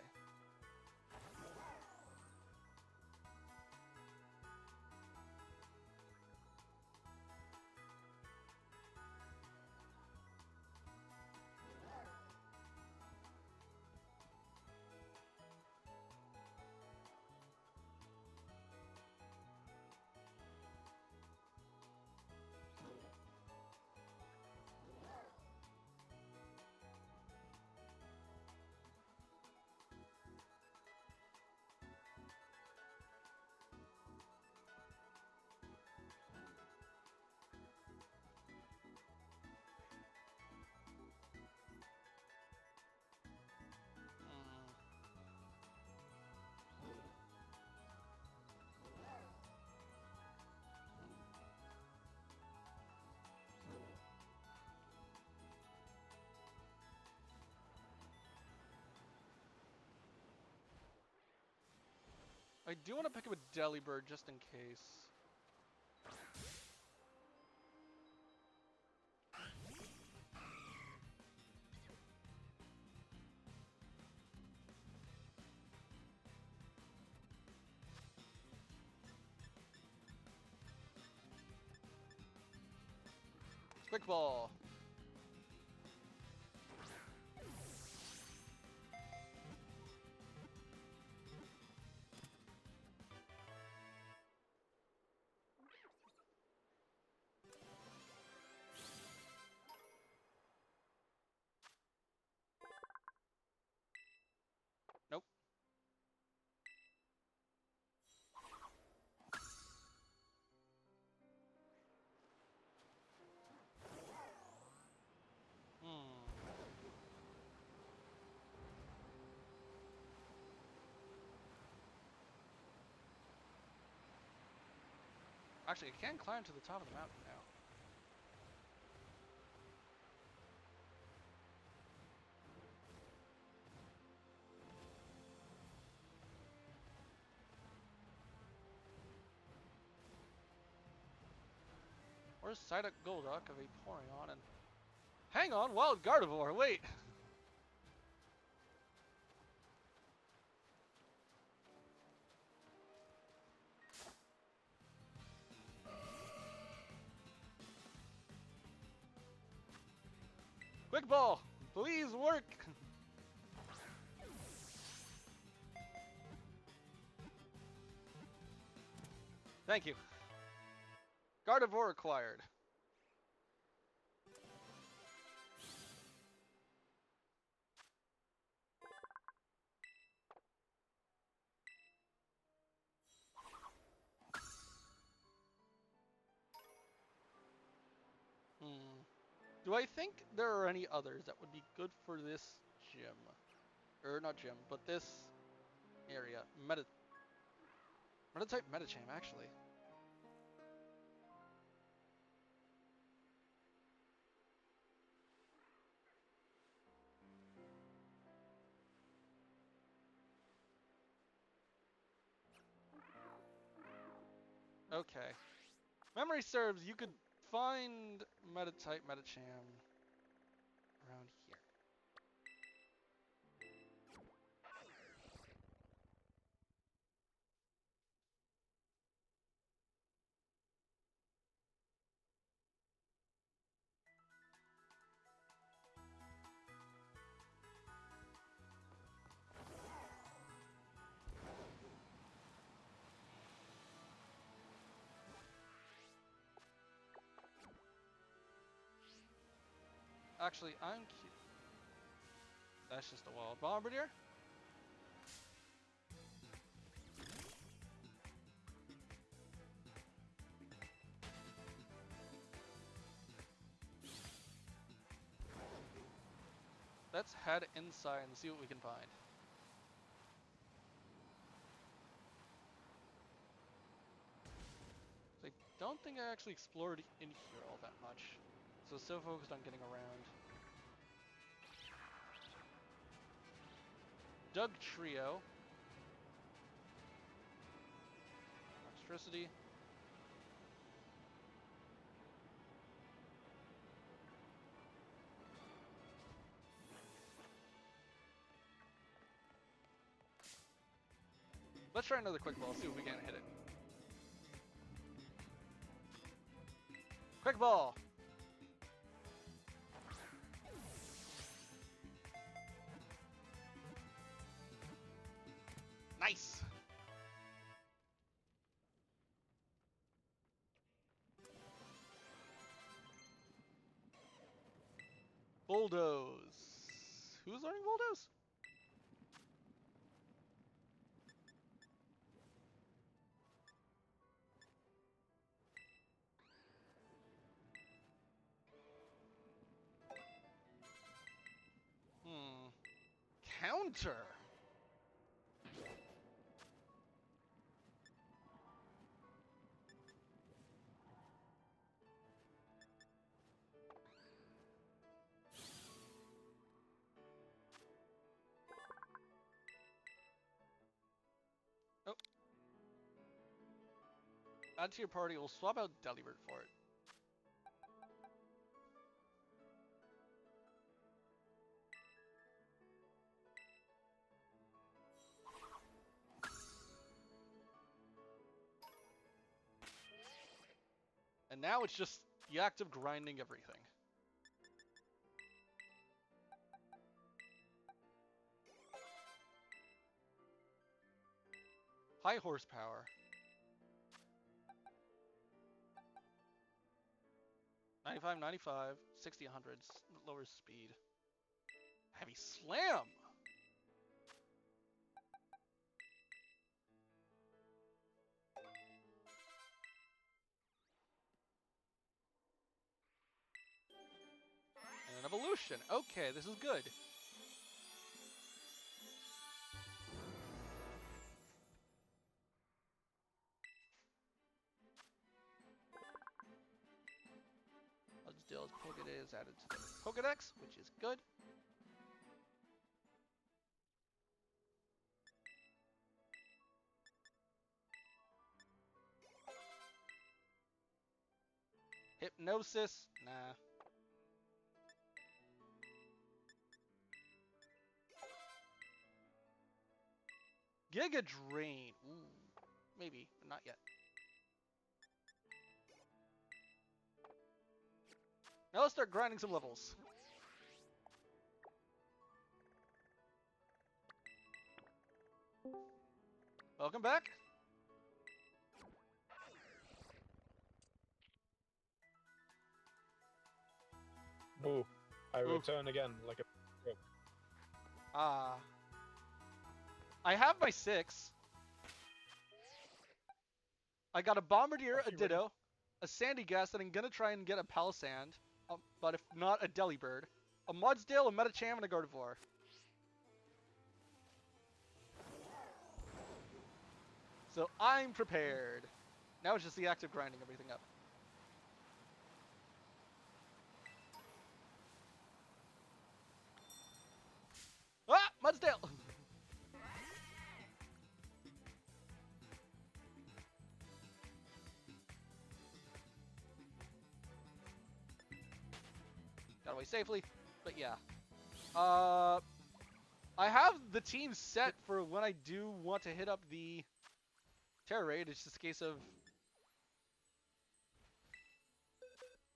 I do want to pick up a Delibird just in case. Quick ball. Nope. Hmm. Actually, I can climb to the top of the mountain now. Where's Psyduck Golduck of a Vaporeon and... Hang on, Wild Gardevoir, wait! Quick ball! Please work! Thank you. Gardevoir acquired. Hmm. Do I think there are any others that would be good for this gym? Or not gym, but this area. Meta-type Medicham, actually. Okay. Memory serves, you could find Meta-type Medicham around here. Actually, I'm cute. That's just a wild bombardier. Let's head inside and see what we can find. I don't think I actually explored in here all that much. So focused on getting around. Doug Trio. Electricity. Let's try another quick ball, see if we can hit it. Quick ball! Nice! Bulldoze. Who's learning Bulldoze? Counter! Oh. Add to your party. We'll swap out Delibird for it. And now it's just the act of grinding everything. High horsepower. 95, 95, 60, 100, lowers speed. Heavy slam! And an evolution. Okay, this is good. Still, Pokédex is added to the Pokédex, which is good. Hypnosis, nah. Giga Drain, ooh, maybe, but not yet. Now let's start grinding some levels. Welcome back. Boo. I return again like a joke. I have my 6. I got a Bombardier, a Ditto, a Sandy Gas, and I'm gonna try and get a Palisand, but if not, a Delibird, a Mudsdale, a Medicham, and a Gardevoir. So I'm prepared. Now it's just the act of grinding everything up. Ah! Mudsdale! Got away safely, but yeah. I have the team set for when I do want to hit up the Terra Raid. It's just a case of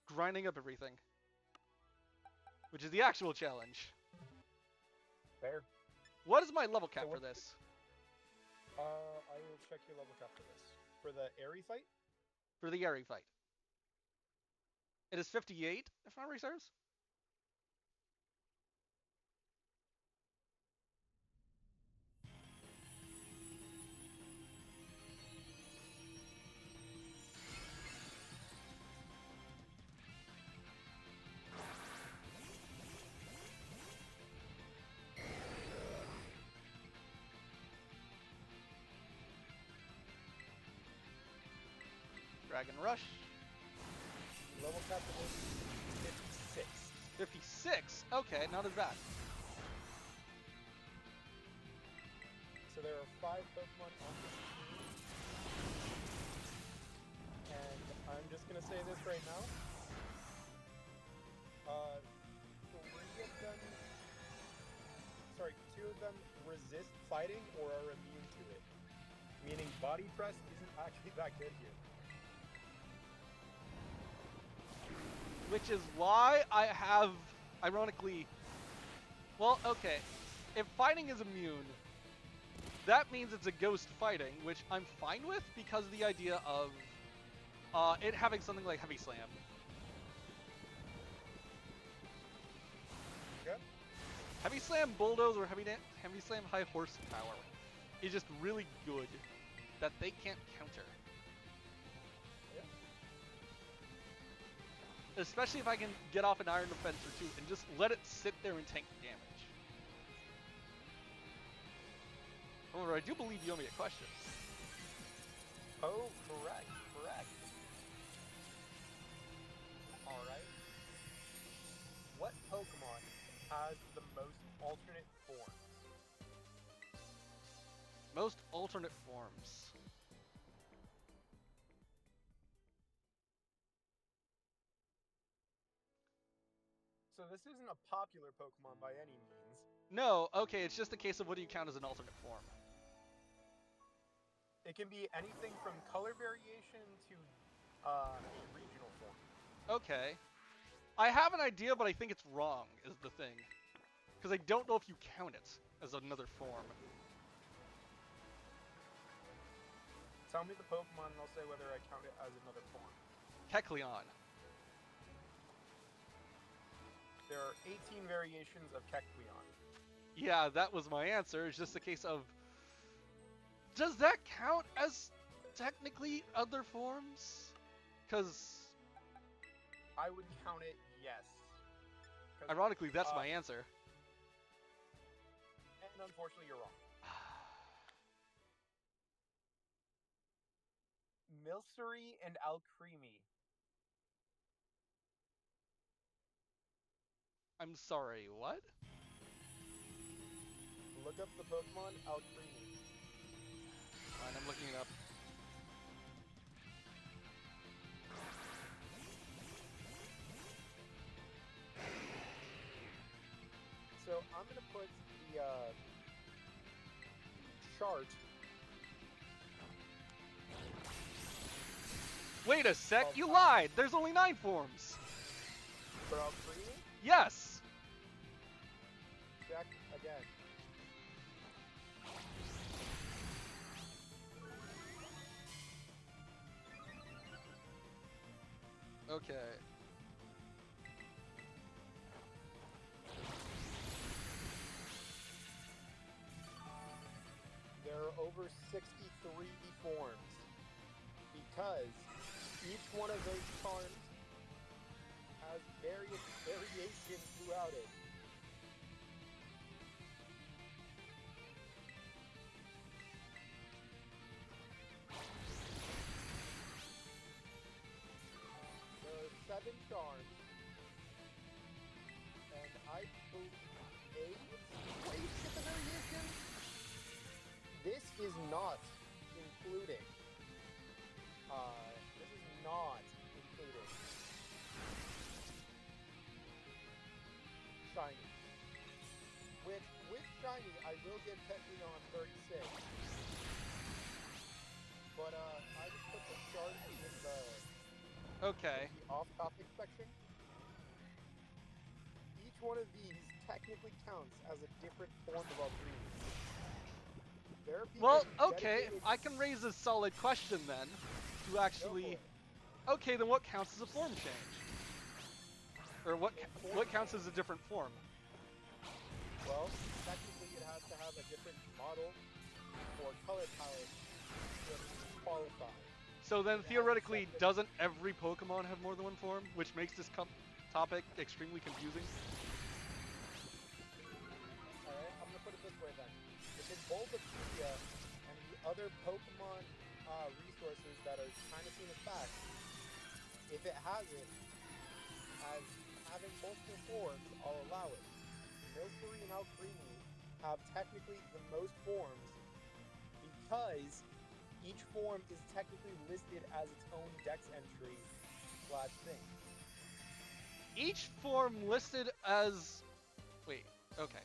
grinding up everything, which is the actual challenge. Fair. What is my level cap for this? I will check your level cap for this. For the Airy fight? For the Airy fight. It is 58, if memory serves. Dragon Rush. Level cap for this is 56. 56? Okay, not as bad. So there are 5 Pokemon on this team. And I'm just gonna say this right now. 2 of them resist fighting or are immune to it. Meaning Body Press isn't actually that good here. Which is why I have, ironically, well, okay, if fighting is immune, that means it's a ghost fighting, which I'm fine with because of the idea of it having something like Heavy Slam. Yeah. Heavy Slam Bulldoze or Heavy Slam High Horsepower is just really good that they can't counter. Especially if I can get off an Iron Defense or 2 and just let it sit there and tank damage. However, I do believe you owe me a question. Oh, correct. Alright. What Pokemon has the most alternate forms? Most alternate forms. this isn't a popular Pokemon by any means. No, okay, it's just a case of what do you count as an alternate form. It can be anything from color variation to a regional form. Okay. I have an idea, but I think it's wrong, is the thing. Because I don't know if you count it as another form. Tell me the Pokemon and I'll say whether I count it as another form. Kecleon. There are 18 variations of Kecleon. Yeah, that was my answer. It's just a case of... Does that count as technically other forms? Because... I would count it, yes. Ironically, that's my answer. And unfortunately, you're wrong. Milcery and Alcremie. I'm sorry, what? Look up the Pokemon Alcremie. Fine, I'm looking it up. So I'm going to put the chart. Wait a sec, you lied! There's only 9 forms! For Alcremie? Yes! Check again. Okay. There are over 63 forms because each one of those charms has various variations throughout it. There are 7 charms, and I believe 8 ways to get the variations. This is not including. This is not including Shiny. Which, with Shiny, I will give Kecleon 36. But, I just put the chart in Okay. the off-topic section. Each one of these technically counts as a different form of Alcremie. There are people Well, okay, dedicated- I can raise a solid question then. To actually... Okay, then what counts as a form change? Or what counts as a different form? Well, technically it has to have a different model or color palette to qualify. So then theoretically, doesn't every Pokemon have more than one form? Which makes this topic extremely confusing? Alright, I'm gonna put it this way then. If it's Bulbapedia and the other Pokemon resources that are kind of seen as facts, if it has it as having multiple forms, I'll allow it. Milcery and Alcremie have technically the most forms because each form is technically listed as its own dex entry / thing. Each form listed as... Wait, okay.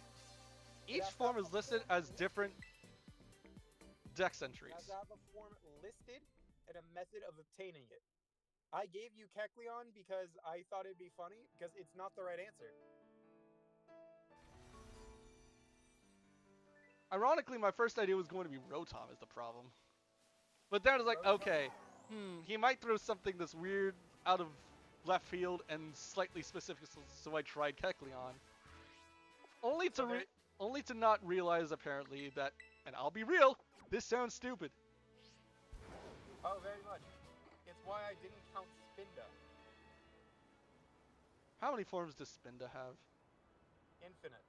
Each form is listed as different dex entries. It has to have a form listed and a method of obtaining it. I gave you Kecleon because I thought it'd be funny, because it's not the right answer. Ironically, my first idea was going to be Rotom is the problem. But then I was like, okay, he might throw something that's weird out of left field and slightly specific, so I tried Kecleon. Only to not realize apparently that, and I'll be real, this sounds stupid. Oh, very much. It's why I didn't count Spinda. How many forms does Spinda have? Infinite.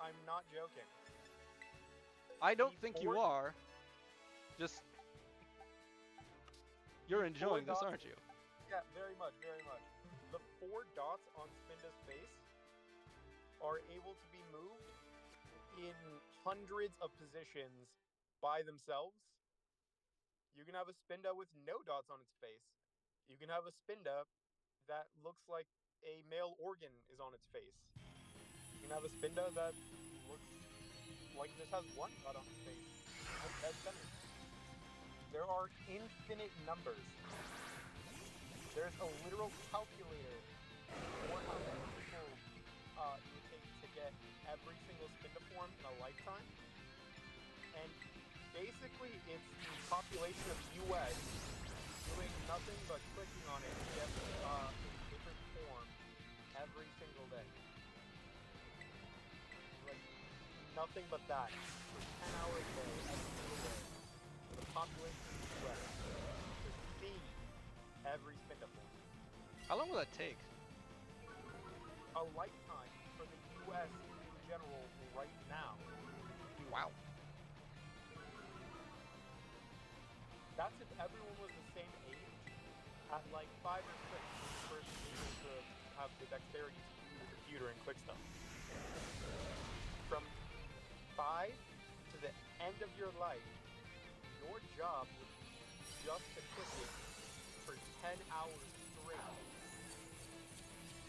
I'm not joking. I don't think you are. Just... You're enjoying this, aren't you? Yeah, very much, very much. The 4 dots on Spinda's face are able to be moved in hundreds of positions by themselves. You can have a Spinda with no dots on its face. You can have a Spinda that looks like a male organ is on its face. You can have a Spinda that looks like it just has one dot on its face. That's dead center. There are infinite numbers. There's a literal calculator for how many people it would take to get every single Spinda form in a lifetime. And basically, it's the population of US doing nothing but clicking on it to get a different form every single day. Like, nothing but that for 10 hours a day, every single day. For the population of the US to see every Spinda form. How long will that take? A lifetime for the US in general right now. Wow. That's if everyone was the same age at like 5 or 6 when you first able to have the dexterity to use the computer and click stuff. From 5 to the end of your life, your job would be just to click it for 10 hours straight,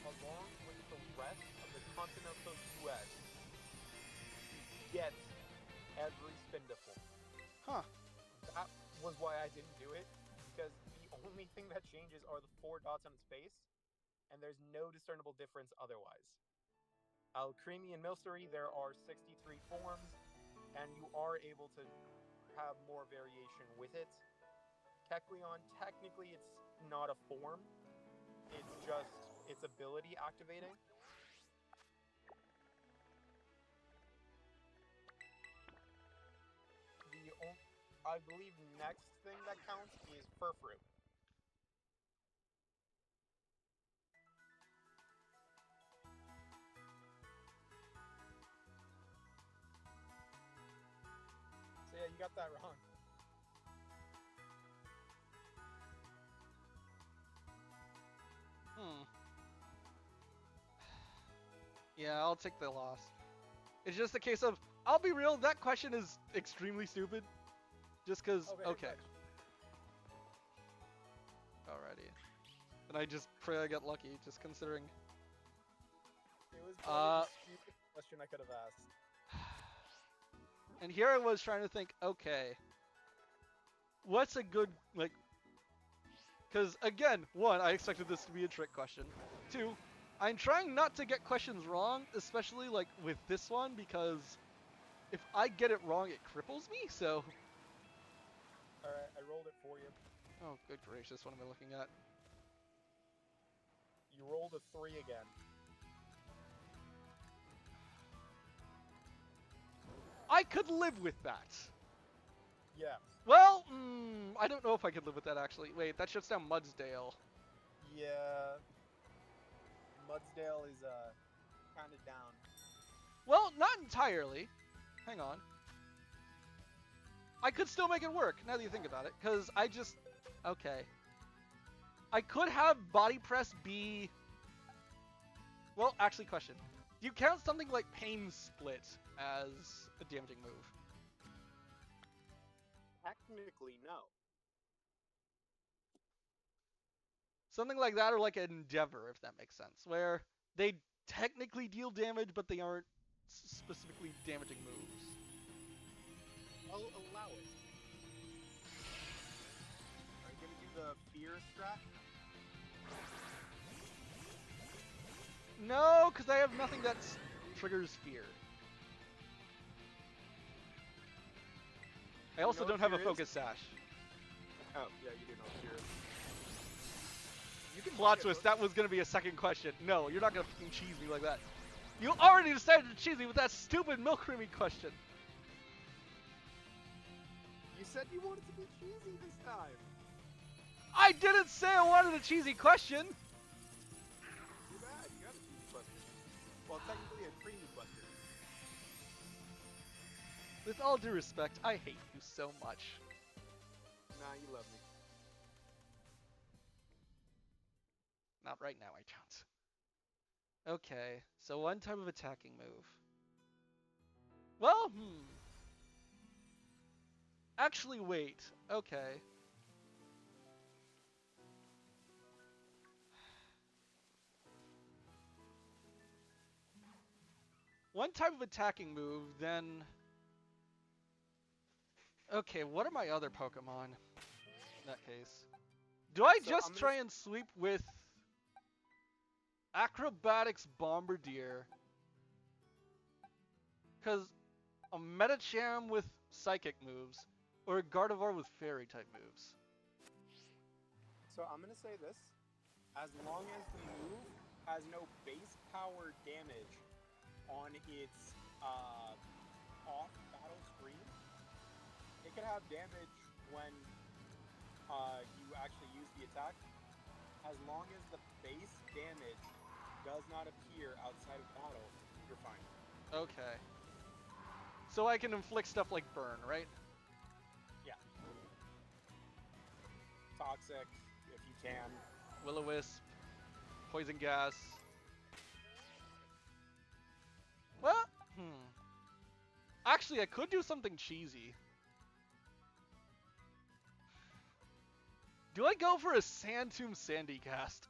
along with the rest of the continental US, to get every Spinda form. Huh. That was why I didn't do it, because the only thing that changes are the 4 dots on its face, and there's no discernible difference otherwise. Alcremie and Milcery, there are 63 forms, and you are able to have more variation with it. Kecleon, technically it's not a form, it's just its ability activating. I believe next thing that counts is Furfrou. So yeah, you got that wrong. Yeah, I'll take the loss. It's just a case of, I'll be real, that question is extremely stupid. Just because, okay. Alrighty. And I just pray I get lucky, just considering. It was probably the stupidest question I could have asked. And here I was trying to think, okay, what's a good, like, because again, one, I expected this to be a trick question. Two, I'm trying not to get questions wrong, especially like with this one, because if I get it wrong, it cripples me, so. Alright, I rolled it for you. Oh, good gracious, what am I looking at? You rolled a 3 again. I could live with that. Yes. Well, I don't know if I could live with that, actually. Wait, that shuts down Mudsdale. Yeah. Mudsdale is, kind of down. Well, not entirely. Hang on. I could still make it work, now that you think about it, because I just... Okay. I could have Body Press be... Well, actually, question. Do you count something like Pain Split as a damaging move? Technically, no. Something like that, or like Endeavor, if that makes sense, where they technically deal damage, but they aren't specifically damaging moves. I'll allow it. Are you gonna do the fear strat? No, because I have nothing that triggers fear. I also don't have a focus sash. Oh, yeah, you do know what fear is. You can Plot twist, that was going to be a second question. No, you're not going to fucking cheese me like that. You already decided to cheese me with that stupid milk creamy question. You said you wanted to be cheesy this time. I didn't say I wanted a cheesy question. Too bad, you got a cheesy question. Well, technically a creamy question. With all due respect, I hate you so much. Nah, you love me. Not right now, I don't. Okay, so one type of attacking move. Well, Actually, wait. Okay. one type of attacking move, then... Okay, what are my other Pokemon in that case? Do I So just try and sweep with Acrobatics Bombardier? Because a Medicham with Psychic moves, or a Gardevoir with Fairy type moves. So I'm gonna say this: as long as the move has no base power damage on its off battle screen, it can have damage when you actually use the attack. As long as the base damage does not appear outside of battle, you're fine. Okay. So I can inflict stuff like Burn, right? Yeah. Toxic, if you can. Will-O-Wisp, Poison Gas. Well, actually, I could do something cheesy. Do I go for a Sand Tomb Sandy cast?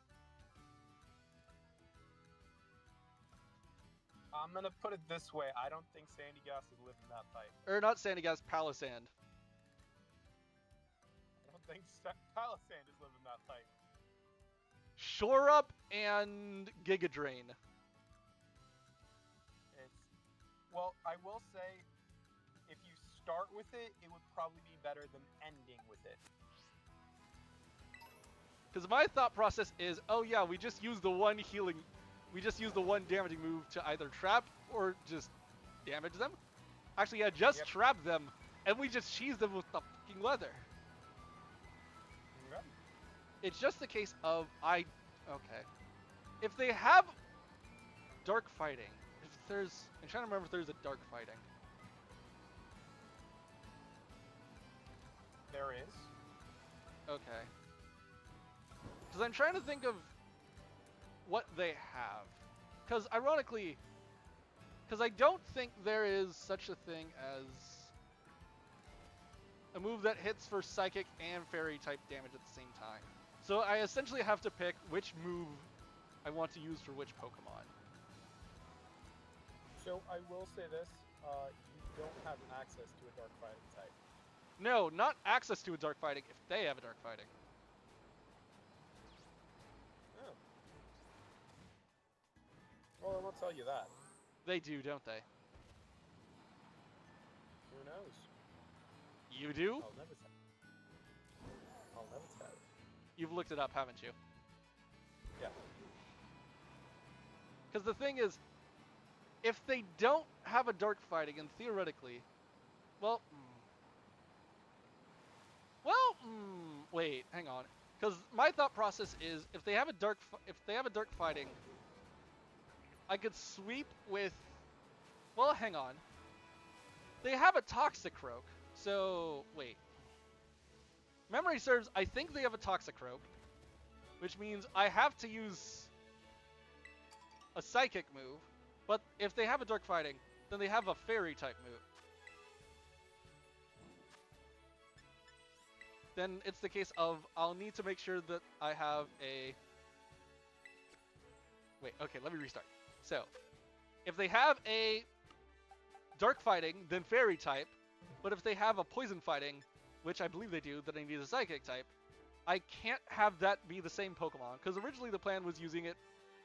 I'm gonna put it this way: I don't think Sandy Gas is living that fight. Or not Sandy Gas, Palisand. I don't think Palisand is living that fight. Shore Up and Giga Drain. Well, I will say, if you start with it, it would probably be better than ending with it. Because my thought process is, oh yeah, we just use the one healing, we just use the one damaging move to either trap or just damage them. Actually, yeah, just trap them, and we just cheese them with the fucking leather. Yep. It's just the case of, okay. If they have dark fighting, I'm trying to remember if there's a dark fighting. There is. Okay. Because I'm trying to think of what they have. Because ironically, because I don't think there is such a thing as a move that hits for Psychic and Fairy type damage at the same time. So I essentially have to pick which move I want to use for which Pokemon. So I will say this, you don't have access to a dark fighting type. No, not access to a dark fighting if they have a dark fighting. Oh. Well, I won't tell you that. They do, don't they? Who knows? You do? I'll never tell. I'll never tell. You've looked it up, haven't you? Yeah. Because the thing is, if they don't have a dark fighting, and theoretically, well, wait, hang on, because my thought process is if they have a dark fighting, I could sweep with, well, hang on, they have a Toxicroak, so wait, memory serves, I think they have a Toxicroak, which means I have to use a Psychic move. But if they have a dark fighting, then they have a Fairy type move. Then it's the case of I'll need to make sure that I have a... Wait, okay, let me restart. So, if they have a dark fighting, then Fairy type. But if they have a poison fighting, which I believe they do, then I need a Psychic type. I can't have that be the same Pokemon, because originally the plan was using it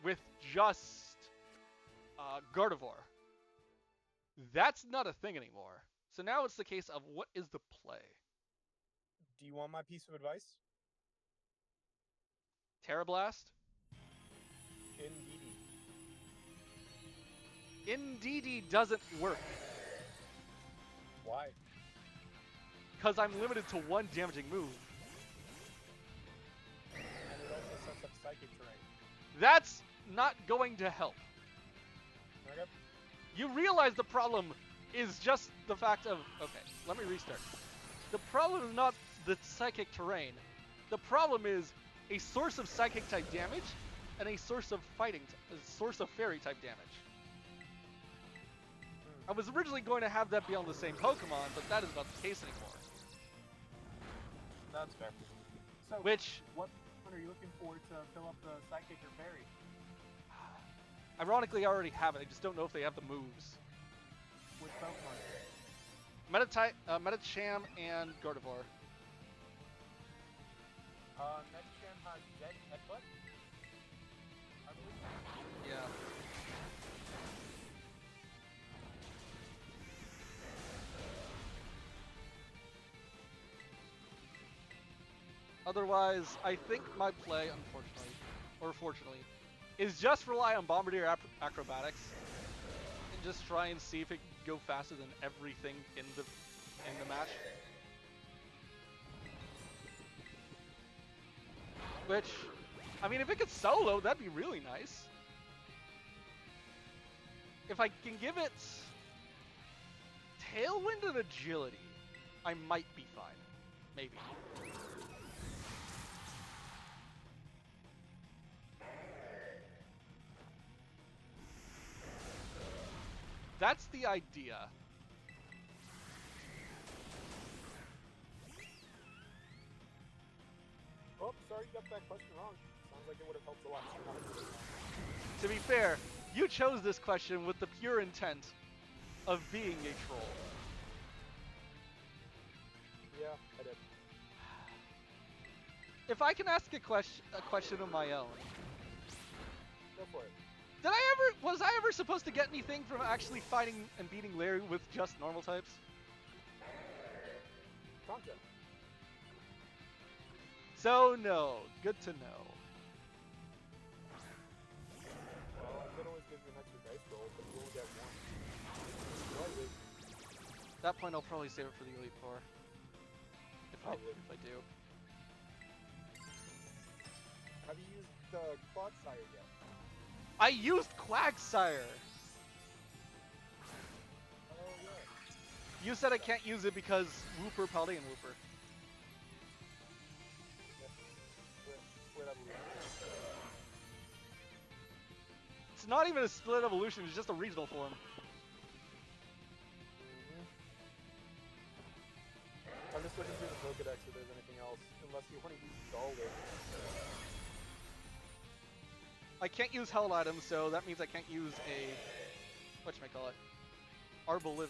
with just... Gardevoir. That's not a thing anymore. So now it's the case of what is the play? Do you want my piece of advice? Terra Blast? Indeedee doesn't work. Why? Because I'm limited to one damaging move. And it also sets up Psychic terrain. That's not going to help. Okay. You realize the problem is just the fact of... Okay, let me restart. The problem is not the Psychic terrain. The problem is a source of Psychic type damage and a source of Fairy type damage. I was originally going to have that be on the same Pokemon, but that is not the case anymore. That's fair. So, Which... what are you looking for to fill up the Psychic or Fairy? Ironically, I already have it. I just don't know if they have the moves. Which Pokemon? Metacham and Gardevoir. Medicham has Dead Headbutt, I believe. Yeah. Otherwise, I think my play, unfortunately, or fortunately, is just rely on Bombardier Acrobatics and just try and see if it can go faster than everything in the match. Which, I mean, if it could solo, that'd be really nice. If I can give it Tailwind and Agility, I might be fine. Maybe. That's the idea. Oh, sorry, you got that question wrong. Sounds like it would have helped a lot. To be fair, you chose this question with the pure intent of being a troll. Yeah, I did. If I can ask a question of my own. Go for it. Was I ever supposed to get anything from actually fighting and beating Larry with just normal types? Concept. So no, good to know. Well, I could always give you an extra dice roll, but you only get one. Slightly. At that point, I'll probably save it for the Elite Four. If I do. Have you used the Clodsire yet? I used Quagsire! Oh, yeah. You said I can't use it because Wooper, Paldean Wooper. Split evolution. It's not even a split evolution, it's just a regional form. I'm just looking through the Pokedex if there's anything else, unless you want to use Scarlet. I can't use held items, so that means I can't use a... whatchamacallit? Arboliv...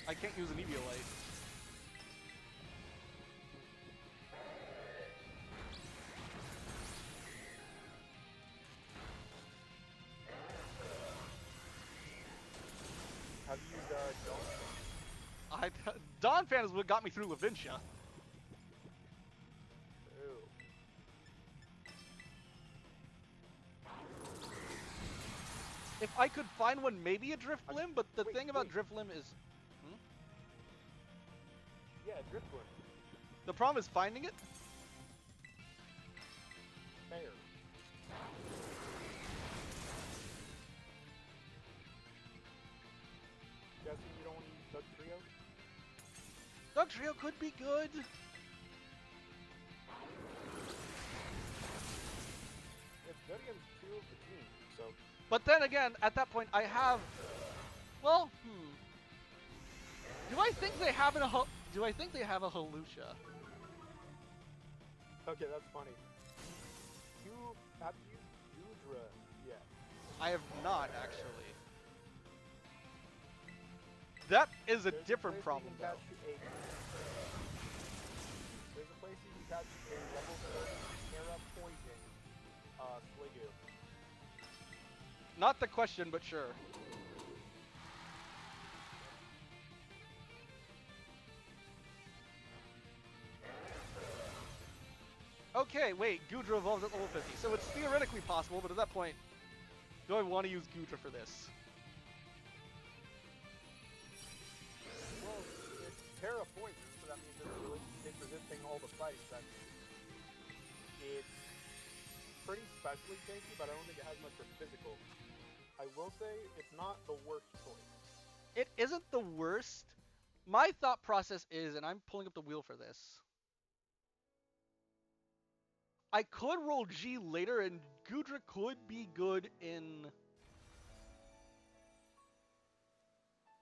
I can't use an Eviolite. Have you used Dawn? Donphan is what got me through Lavincia. If I could find one, maybe a Drifblim, but the thing about Drifblim is... Yeah, Drifblim. The problem is finding it. Fair. Guessing you don't want to use Doug Trio? Doug Trio could be good. It's good against two of the team, so... But then again, at that point, I have... Well, Do I think they have Do I think they have a Halusha? Okay, that's funny. Have you used Gudra yet? I have not, actually. That is a different problem, though. There's a place you can catch a level 30 Terra Poison Sliggoo. Not the question, but sure. Okay, wait, Gudra evolves at level 50, so it's theoretically possible, but at that point, do I want to use Gudra for this? Well, it's Terra Poison, so that means it's resisting all the fights. It's pretty specially tanky, but I don't think it has much for physical. I will say, it's not the worst choice. It isn't the worst. My thought process is, and I'm pulling up the wheel for this, I could roll G later, and Gudra could be good in...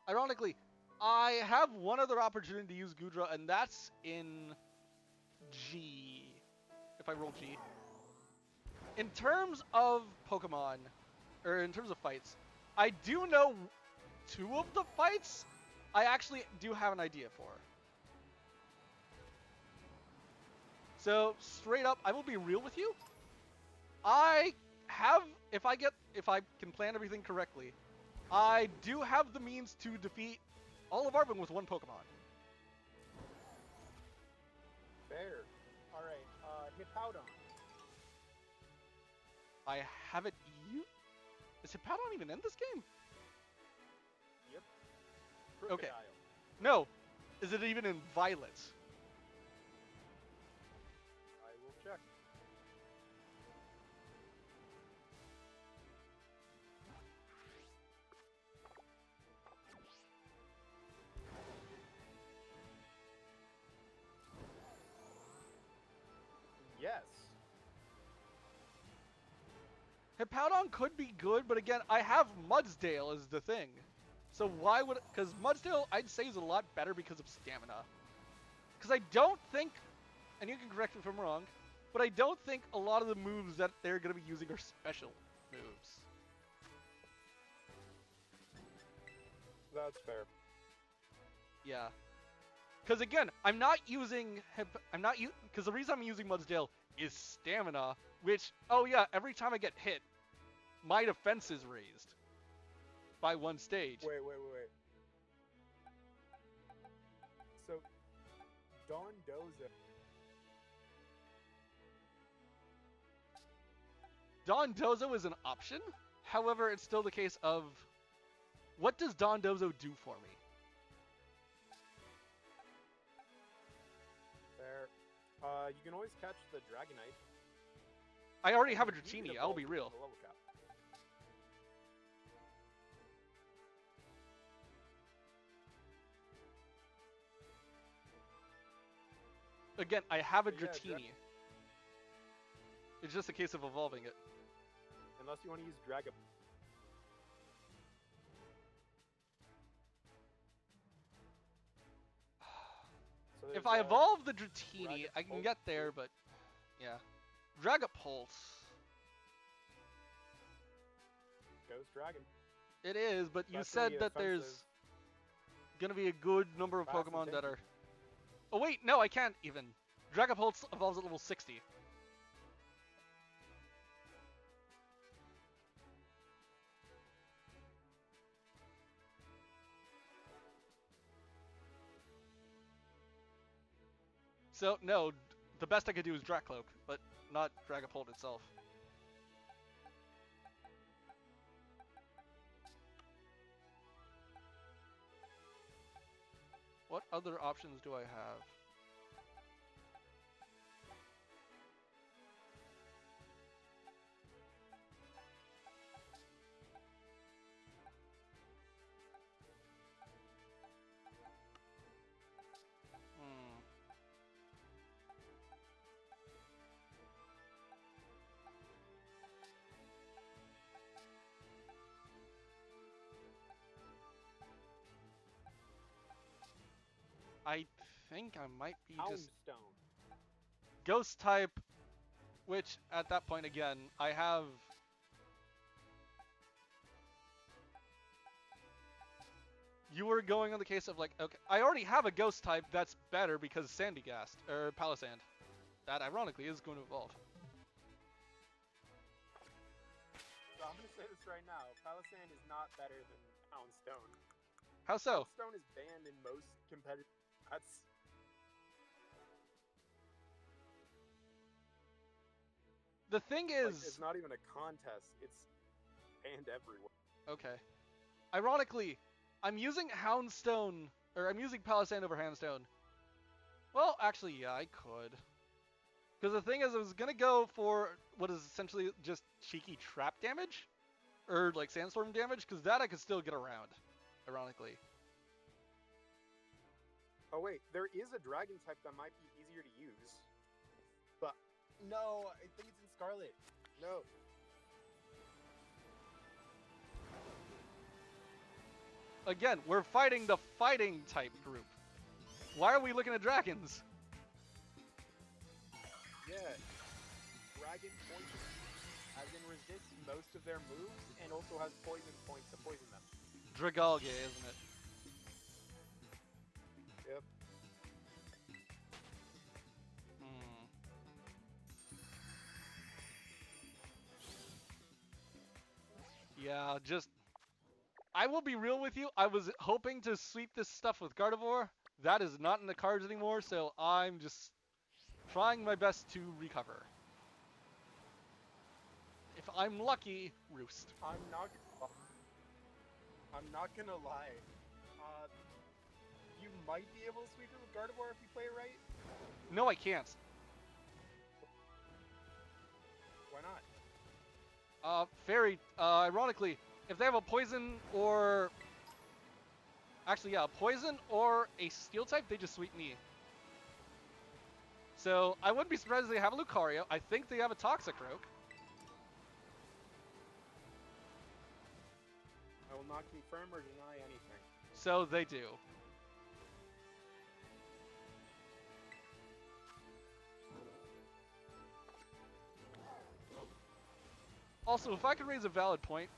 Ironically, I have one other opportunity to use Gudra, and that's in G, if I roll G. In terms of Pokemon, or in terms of fights, I do know 2 of the fights I actually do have an idea for. So straight up, I will be real with you. I have, if I can plan everything correctly, I do have the means to defeat all of Arbin with 1 Pokemon. Fair. All right. Hippowdon. I haven't used. Is Hippowdon even in this game? Yep. Okay. Crocodile. No. Is it even in Violet? I will check. Yes. Hippowdon could be good, but again, I have Mudsdale as the thing. So why would... Because Mudsdale, I'd say, is a lot better because of stamina. Because I don't think, and you can correct me if I'm wrong, but I don't think a lot of the moves that they're going to be using are special moves. That's fair. Yeah. Because again, I'm not using... Because the reason I'm using Mudsdale is stamina, which, oh yeah, every time I get hit, my defense is raised by 1 stage. Wait. So, Dondozo is an option. However, it's still the case of, what does Dondozo do for me? Fair. You can always catch the Dragonite. I already have a You can Dratini, I'll evolve be it real. with the level cap. Again, I have a But yeah, Dratini. It's just a case of evolving it. Unless you want to use Dragon. So If there's, I evolve the Dratini, Dragon I can Pulse get there, too. but yeah. Dragapulse. Ghost Dragon. It is, but you That's said really that there's offensive. gonna be a good number of Fast and Pokemon that tanky. are... Oh wait, no, I can't even. Dragapulse evolves at level 60. So, no, the best I could do is Dracloak, but not Dragapult itself. What other options do I have? Hmm. I think I might be just Houndstone. Ghost type, which at that point again, I have... You were going on the case of like, okay, I already have a Ghost type that's better because Sandygast, or Palisand. That ironically is going to evolve. So I'm gonna say this right now. Palisand is not better than Houndstone. How so? Houndstone is banned in most competitive. That's The thing like, is... it's not even a contest. It's banned everywhere. Okay. Ironically, I'm using Houndstone, or I'm using Palisand over Houndstone. Well, actually, yeah, I could. Because the thing is, I was gonna go for what is essentially just cheeky trap damage, or like sandstorm damage, because that I could still get around, ironically. Oh wait, there is a dragon type that might be easier to use. But no, I think it's in Scarlet. No. Again, we're fighting the fighting type group. Why are we looking at dragons? Yeah. Dragon poison. as in resists most of their moves, and also has poison points to poison them. Dragalge, isn't it? Yep. Hmm. Yeah, just... I will be real with you, I was hoping to sweep this stuff with Gardevoir. That is not in the cards anymore, so I'm just trying my best to recover. If I'm lucky, Roost. I'm not gonna lie. You might be able to sweep it with Gardevoir if you play it right. No, I can't. Why not? Fairy, ironically, if they have a poison or... Actually, yeah, a poison or a steel type, they just sweep me. So, I wouldn't be surprised if they have a Lucario. I think they have a Toxicroak. I will not confirm or deny anything. So, they do. Also, if I could raise a valid point,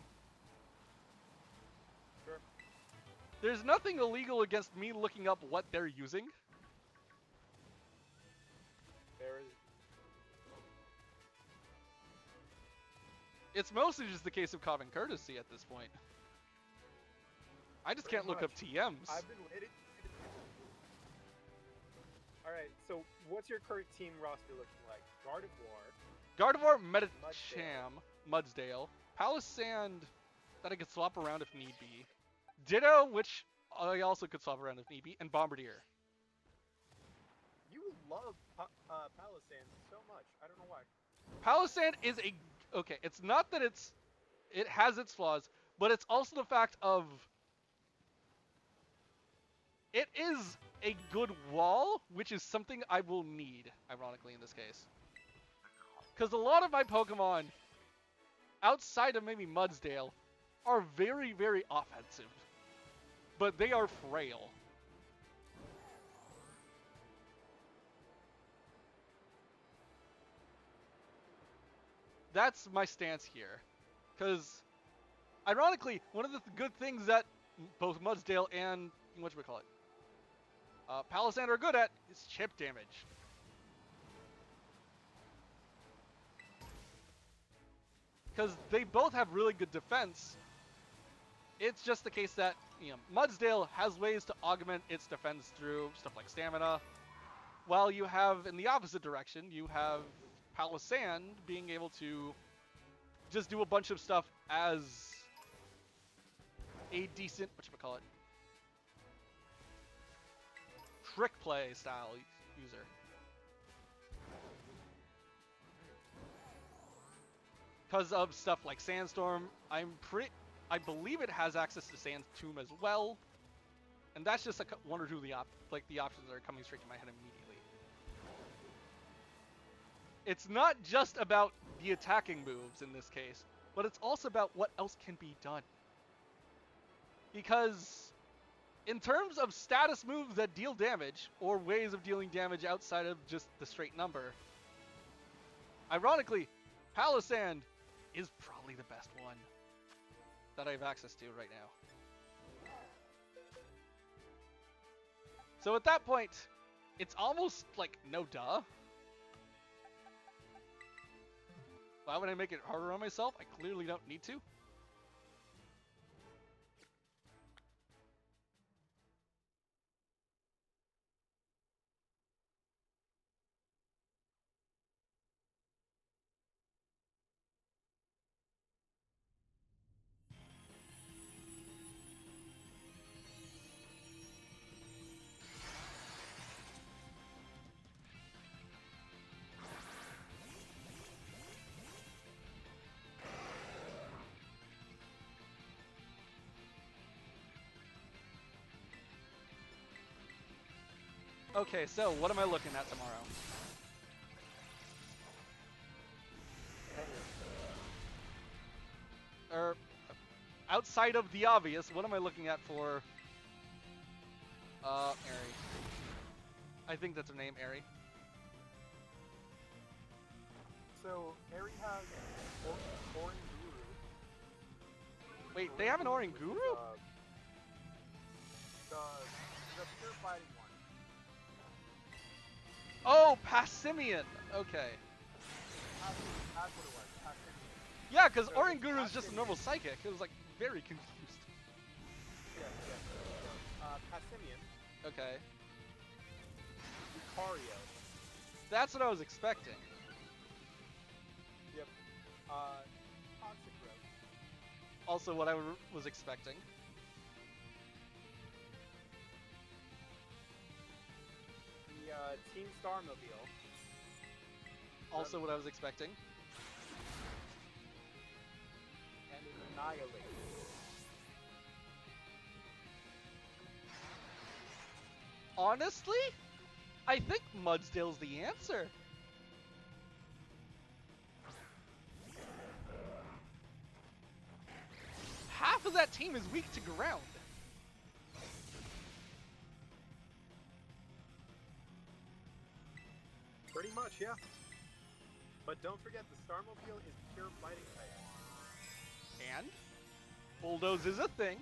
Sure. there's nothing illegal against me looking up what they're using. There is. It's mostly just the case of common courtesy at this point. I just can't look up TMs. I've been waiting. Alright, so what's your current team roster looking like? Gardevoir, Medicham, Mudsdale, Palisand, that I could swap around if need be. Ditto, which I also could swap around if need be, and Bombardier. You love Palisand so much. I don't know why. Palisand is a... Okay, it's not that it has its flaws, but it's also the fact of... It is a good wall, which is something I will need, ironically, in this case. Because a lot of my Pokemon, outside of maybe Mudsdale, are very, very offensive. But they are frail. That's my stance here. Because, ironically, one of the good things that both Mudsdale and, whatchamacallit, Palisand are good at is chip damage. Because they both have really good defense. It's just the case that, Mudsdale has ways to augment its defense through stuff like stamina. While you have, in the opposite direction, you have Palisand being able to just do a bunch of stuff as a decent, trick play style user. Because of stuff like Sandstorm, I believe it has access to Sand Tomb as well. And that's just one or two of the options that are coming straight to my head immediately. It's not just about the attacking moves in this case, but it's also about what else can be done. Because in terms of status moves that deal damage, or ways of dealing damage outside of just the straight number, ironically, Palisand is probably the best one that I have access to right now. So at that point, it's almost like no duh. Why would I make it harder on myself? I clearly don't need to. Okay, so what am I looking at tomorrow? Outside of the obvious, what am I looking at for Airy? I think that's her name, Airy. So Harry has Orange Guru. Wait, they have an Orange Which is, Guru? the pure fighting one. Oh, Passimian. Okay. That's what it was. Passimian. Yeah, because So Orange it's Guru is just a Passimian. normal psychic. It was like very confused. Yes. Passimian. Okay. Lucario. That's what I was expecting. Yep. Toxic Growth. Also what I was expecting. The Team Starmobile. Also what I was expecting. And Annihilate. Honestly, I think Mudsdale's the answer. Half of that team is weak to ground. Pretty much, yeah. But don't forget, the Starmobile is pure fighting type. And Bulldoze is a thing.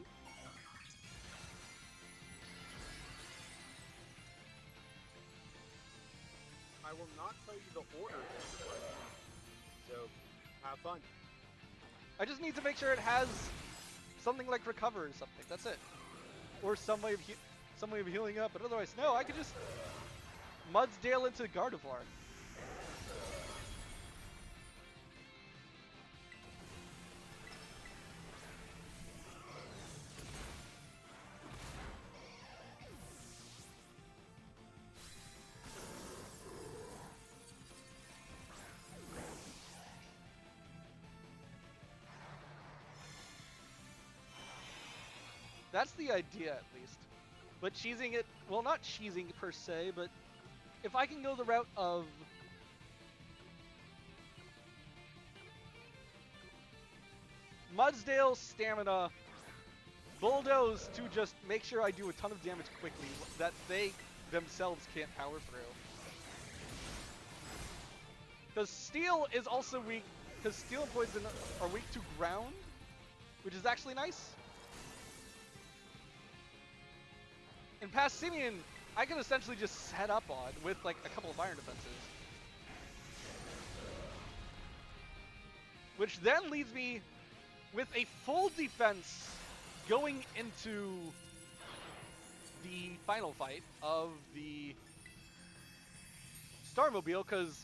I will not tell you the order of the question, so have fun. I just need to make sure it has something like recover or something. That's it. Or some way of healing up. But otherwise, no. I could just Mudsdale into Gardevoir. That's the idea, at least. But cheesing it, well, not cheesing per se, but if I can go the route of Mudsdale, Stamina, Bulldoze to just make sure I do a ton of damage quickly that they themselves can't power through. Because Steel is also weak, because Steel and Poison are weak to ground, which is actually nice. And Passimian, I can essentially just set up on with like a couple of iron defenses. Which then leaves me with a full defense going into the final fight of the Starmobile, because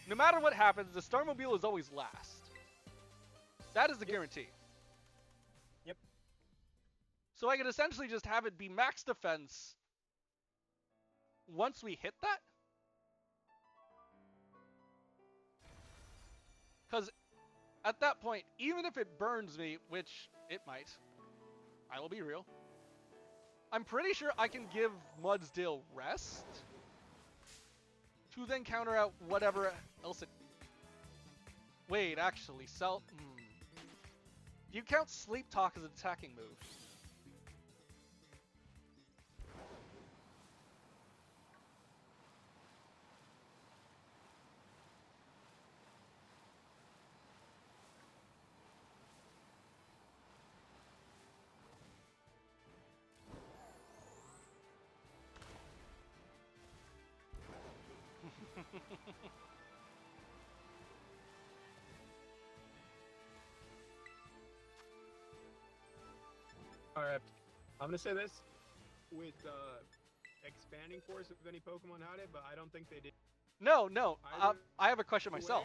no matter what happens, the Starmobile is always last. That is the guarantee. Yep. So I could essentially just have it be max defense once we hit that. Because at that point, even if it burns me, which it might, I will be real, I'm pretty sure I can give Mudsdale rest to then counter out whatever else it... Wait, actually, Do you count Sleep Talk as an attacking move? Alright, I'm gonna say this. With Expanding Force, if any Pokemon had it, but I don't think they did. No, Either I have a question way. myself.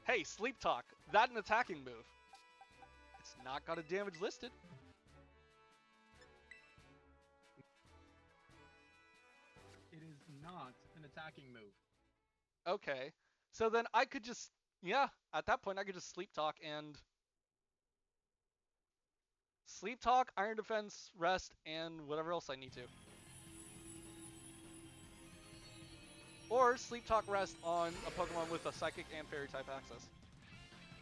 Hey, Sleep Talk, that an attacking move? It's not got a damage listed. It is not an attacking move. Okay, so then I could just, yeah, at that point I could just Sleep Talk and... Sleep Talk, Iron Defense, Rest, and whatever else I need to. Or Sleep Talk Rest on a Pokemon with a Psychic and Fairy type access.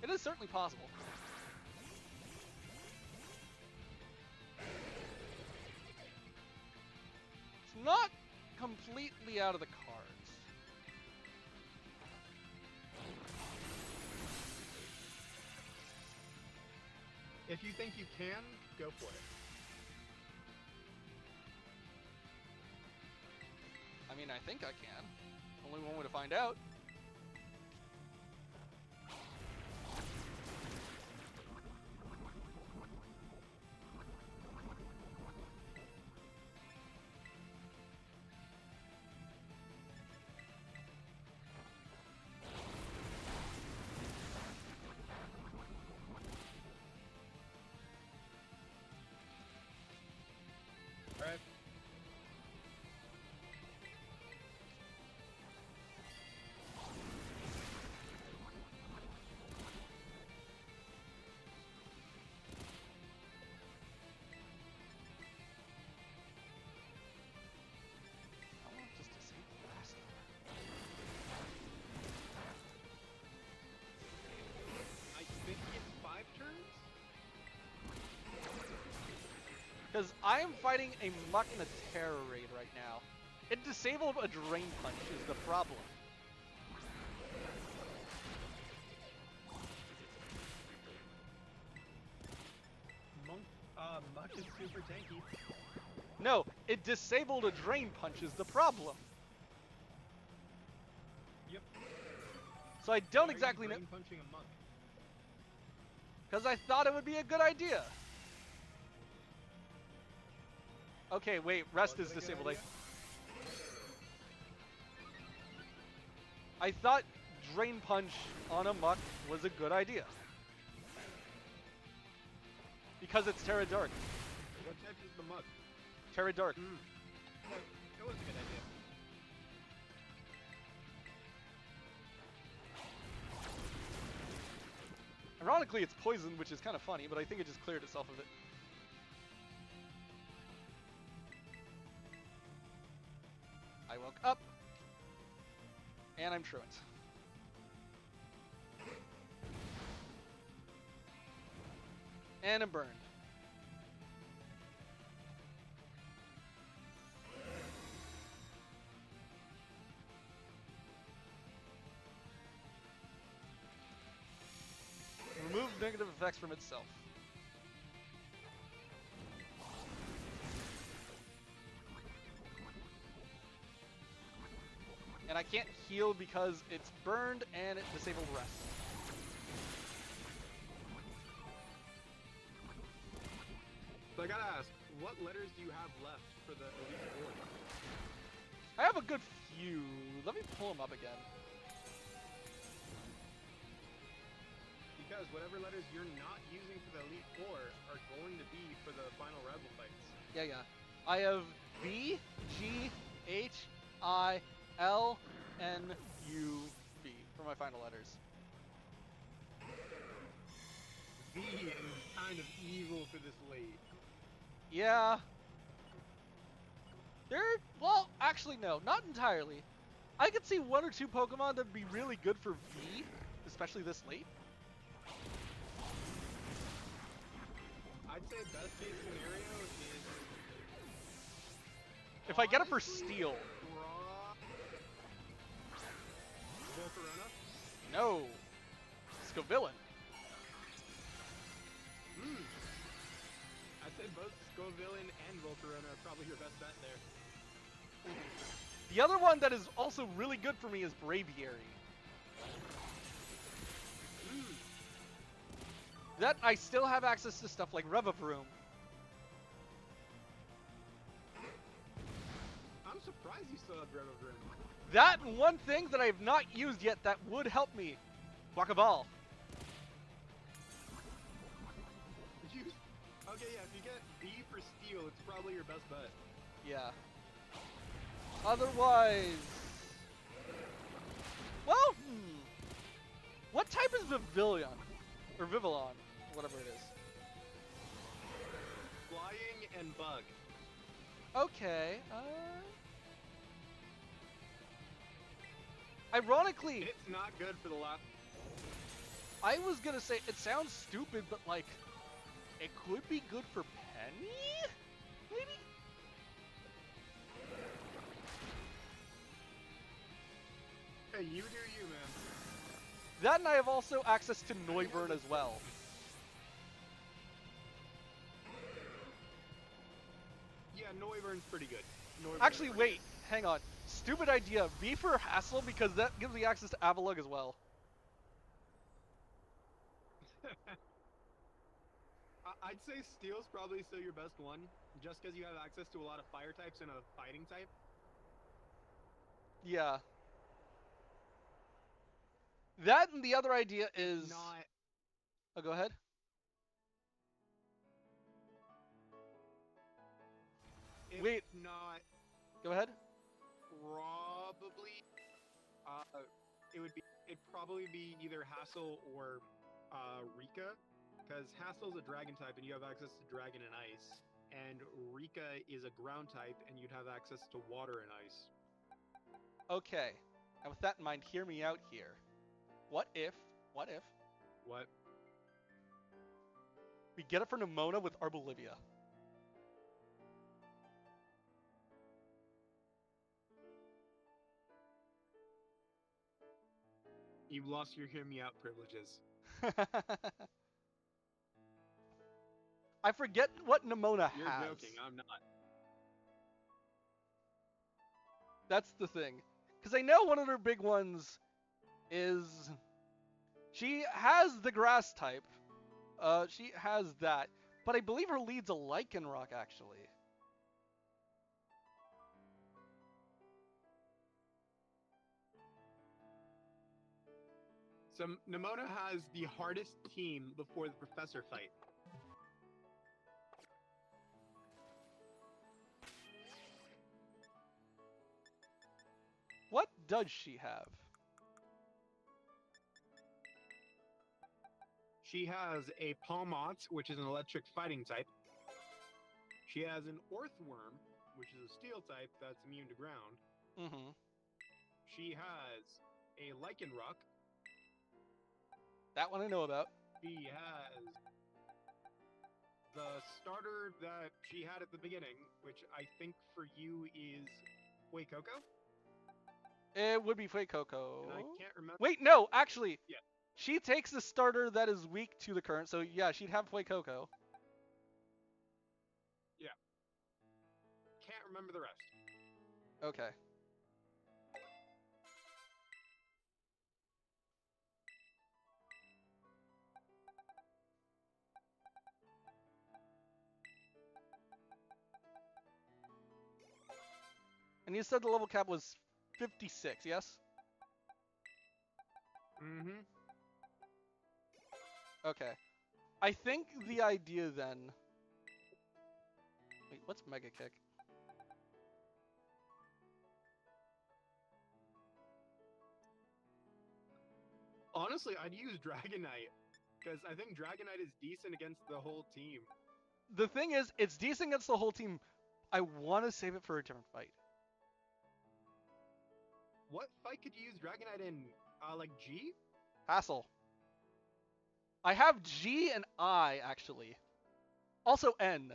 It is certainly possible. It's not completely out of the cards. If you think you can, go for it. I mean, I think I can. Only one way to find out. Alright. I want to just disable last one. I think it's 5 turns? Because I am fighting a Muck and a Terror Raid right now. It disabled a Drain Punch is the problem. Muck is super tanky. No, it disabled a Drain Punch is the problem. Yep. So I don't exactly know. Punching a Muck. Because I thought it would be a good idea. Okay, wait, rest is disabled. I thought Drain Punch on a Muck was a good idea. Because it's Terra Dark. What type is the Muck? Terra Dark. No, that was a good idea. Ironically, it's poison, which is kind of funny, but I think it just cleared itself of it. I woke up. And I'm truant. And I'm burned. Remove negative effects from itself. And I can't heal because it's burned and it disabled rest. So I gotta ask, what letters do you have left for the Elite Four? I have a good few. Let me pull them up again. Because whatever letters you're not using for the Elite Four are going to be for the final Rebel fights. Yeah. I have B, G, H, I, L, N, U, B for my final letters. V is kind of evil for this late. Yeah. Well, actually no, not entirely. I could see one or two Pokemon that'd be really good for V, especially this late. I'd say best case scenario is... If I get it for Steel. Volcarona? No. Scovillain. I'd say both Scovillain and Volcarona are probably your best bet there. The other one that is also really good for me is Braviary. That I still have access to stuff like Revavroom. I'm surprised you still have Revavroom. That and one thing that I have not used yet that would help me. Guacaball. Okay, yeah, if you get B for Steel, it's probably your best bet. Yeah. Otherwise... Well, what type is Vivillon? Or Vivillon, whatever it is. Flying and Bug. Okay, Ironically... It's not good for the last... I was gonna say, it sounds stupid, but like... It could be good for Penny? Maybe? Hey, you do you, man. That and I have also access to Noivern as well. Noivern's pretty good. Noivern's Actually, pretty wait, hang on. Stupid idea. V for Hassel because that gives me access to Avalug as well. good. I'd say Steel's probably still your best one, just because you have access to a lot of fire types and a fighting type. Yeah. That and the other idea is. Not. Oh, go ahead. If Wait. not, Go ahead. probably. It'd probably be either Hassel or Rika, because Hassel's a dragon type and you have access to dragon and ice, and Rika is a ground type and you'd have access to water and ice. Okay. And with that in mind, hear me out here. What if What? we get it for Nimona with Arbolivia? You've lost your hear me out privileges. I forget what Nimona You're has. joking, I'm not. That's the thing. Because I know one of her big ones is she has the grass type. She has that. But I believe her lead's a Lycanroc, actually. So Nimona has the hardest team before the professor fight. What does she have? She has a Palmont, which is an electric fighting type. She has an Orthworm, which is a steel type that's immune to ground. Mm-hmm. She has a Lycanroc. That one I know about. She has the starter that she had at the beginning, which I think for you is Fuecoco. It would be Fuecoco. And I can't remember. Wait, no, actually. Yeah. She takes the starter that is weak to the current, so yeah, she'd have Fuecoco. Yeah. Can't remember the rest. Okay. And you said the level cap was 56, yes? Mm-hmm. Okay. I think the idea then... Wait, what's Mega Kick? Honestly, I'd use Dragonite, because I think Dragonite is decent against the whole team. The thing is, it's decent against the whole team. I want to save it for a different fight. What fight could you use Dragonite in? Like G? Hassel. I have G and I, actually. Also N.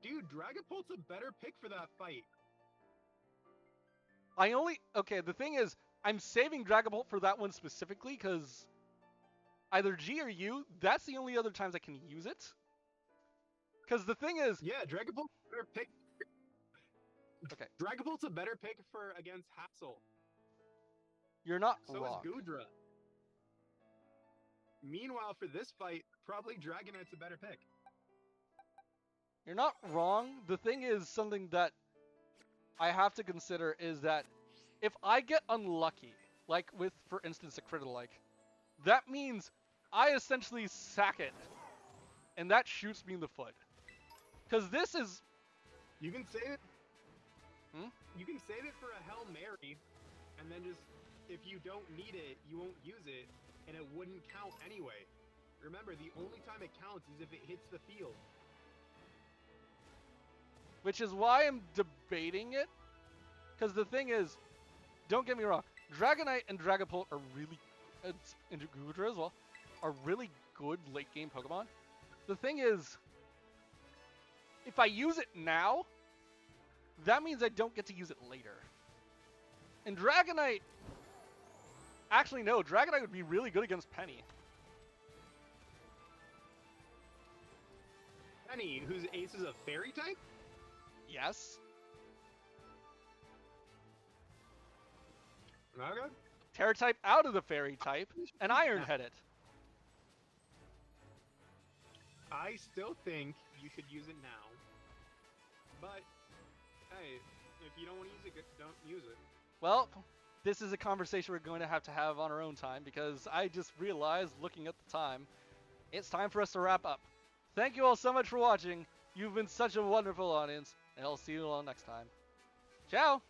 Dude, Dragapult's a better pick for that fight. Okay, the thing is, I'm saving Dragapult for that one specifically, because either G or U, that's the only other times I can use it. Because the thing is... Yeah, Dragapult's a better pick. Okay. Dragapult's a better pick for against Hassel. You're not So wrong. is Goodra. Meanwhile, for this fight, probably Dragonite's a better pick. You're not wrong. The thing is, something that I have to consider is that if I get unlucky, like with, for instance, a Critter-like, that means I essentially sack it, and that shoots me in the foot. Because this is... You can save it. Hmm? You can save it for a Hail Mary, and then just, if you don't need it, you won't use it, and it wouldn't count anyway. Remember, the only time it counts is if it hits the field. Which is why I'm debating it. Because the thing is, don't get me wrong, Dragonite and Dragapult are really, and Goodra as well, are really good late game Pokemon. The thing is, if I use it now, that means I don't get to use it later. And Dragonite, actually no, Dragonite would be really good against Penny. Penny, whose ace is a fairy type? Yes. Okay. Terra type out of the fairy type, and Iron Head it. I still think you should use it now. But, hey, if you don't want to use it, don't use it. Well, this is a conversation we're going to have on our own time, because I just realized, looking at the time, it's time for us to wrap up. Thank you all so much for watching. You've been such a wonderful audience, and I'll see you all next time. Ciao!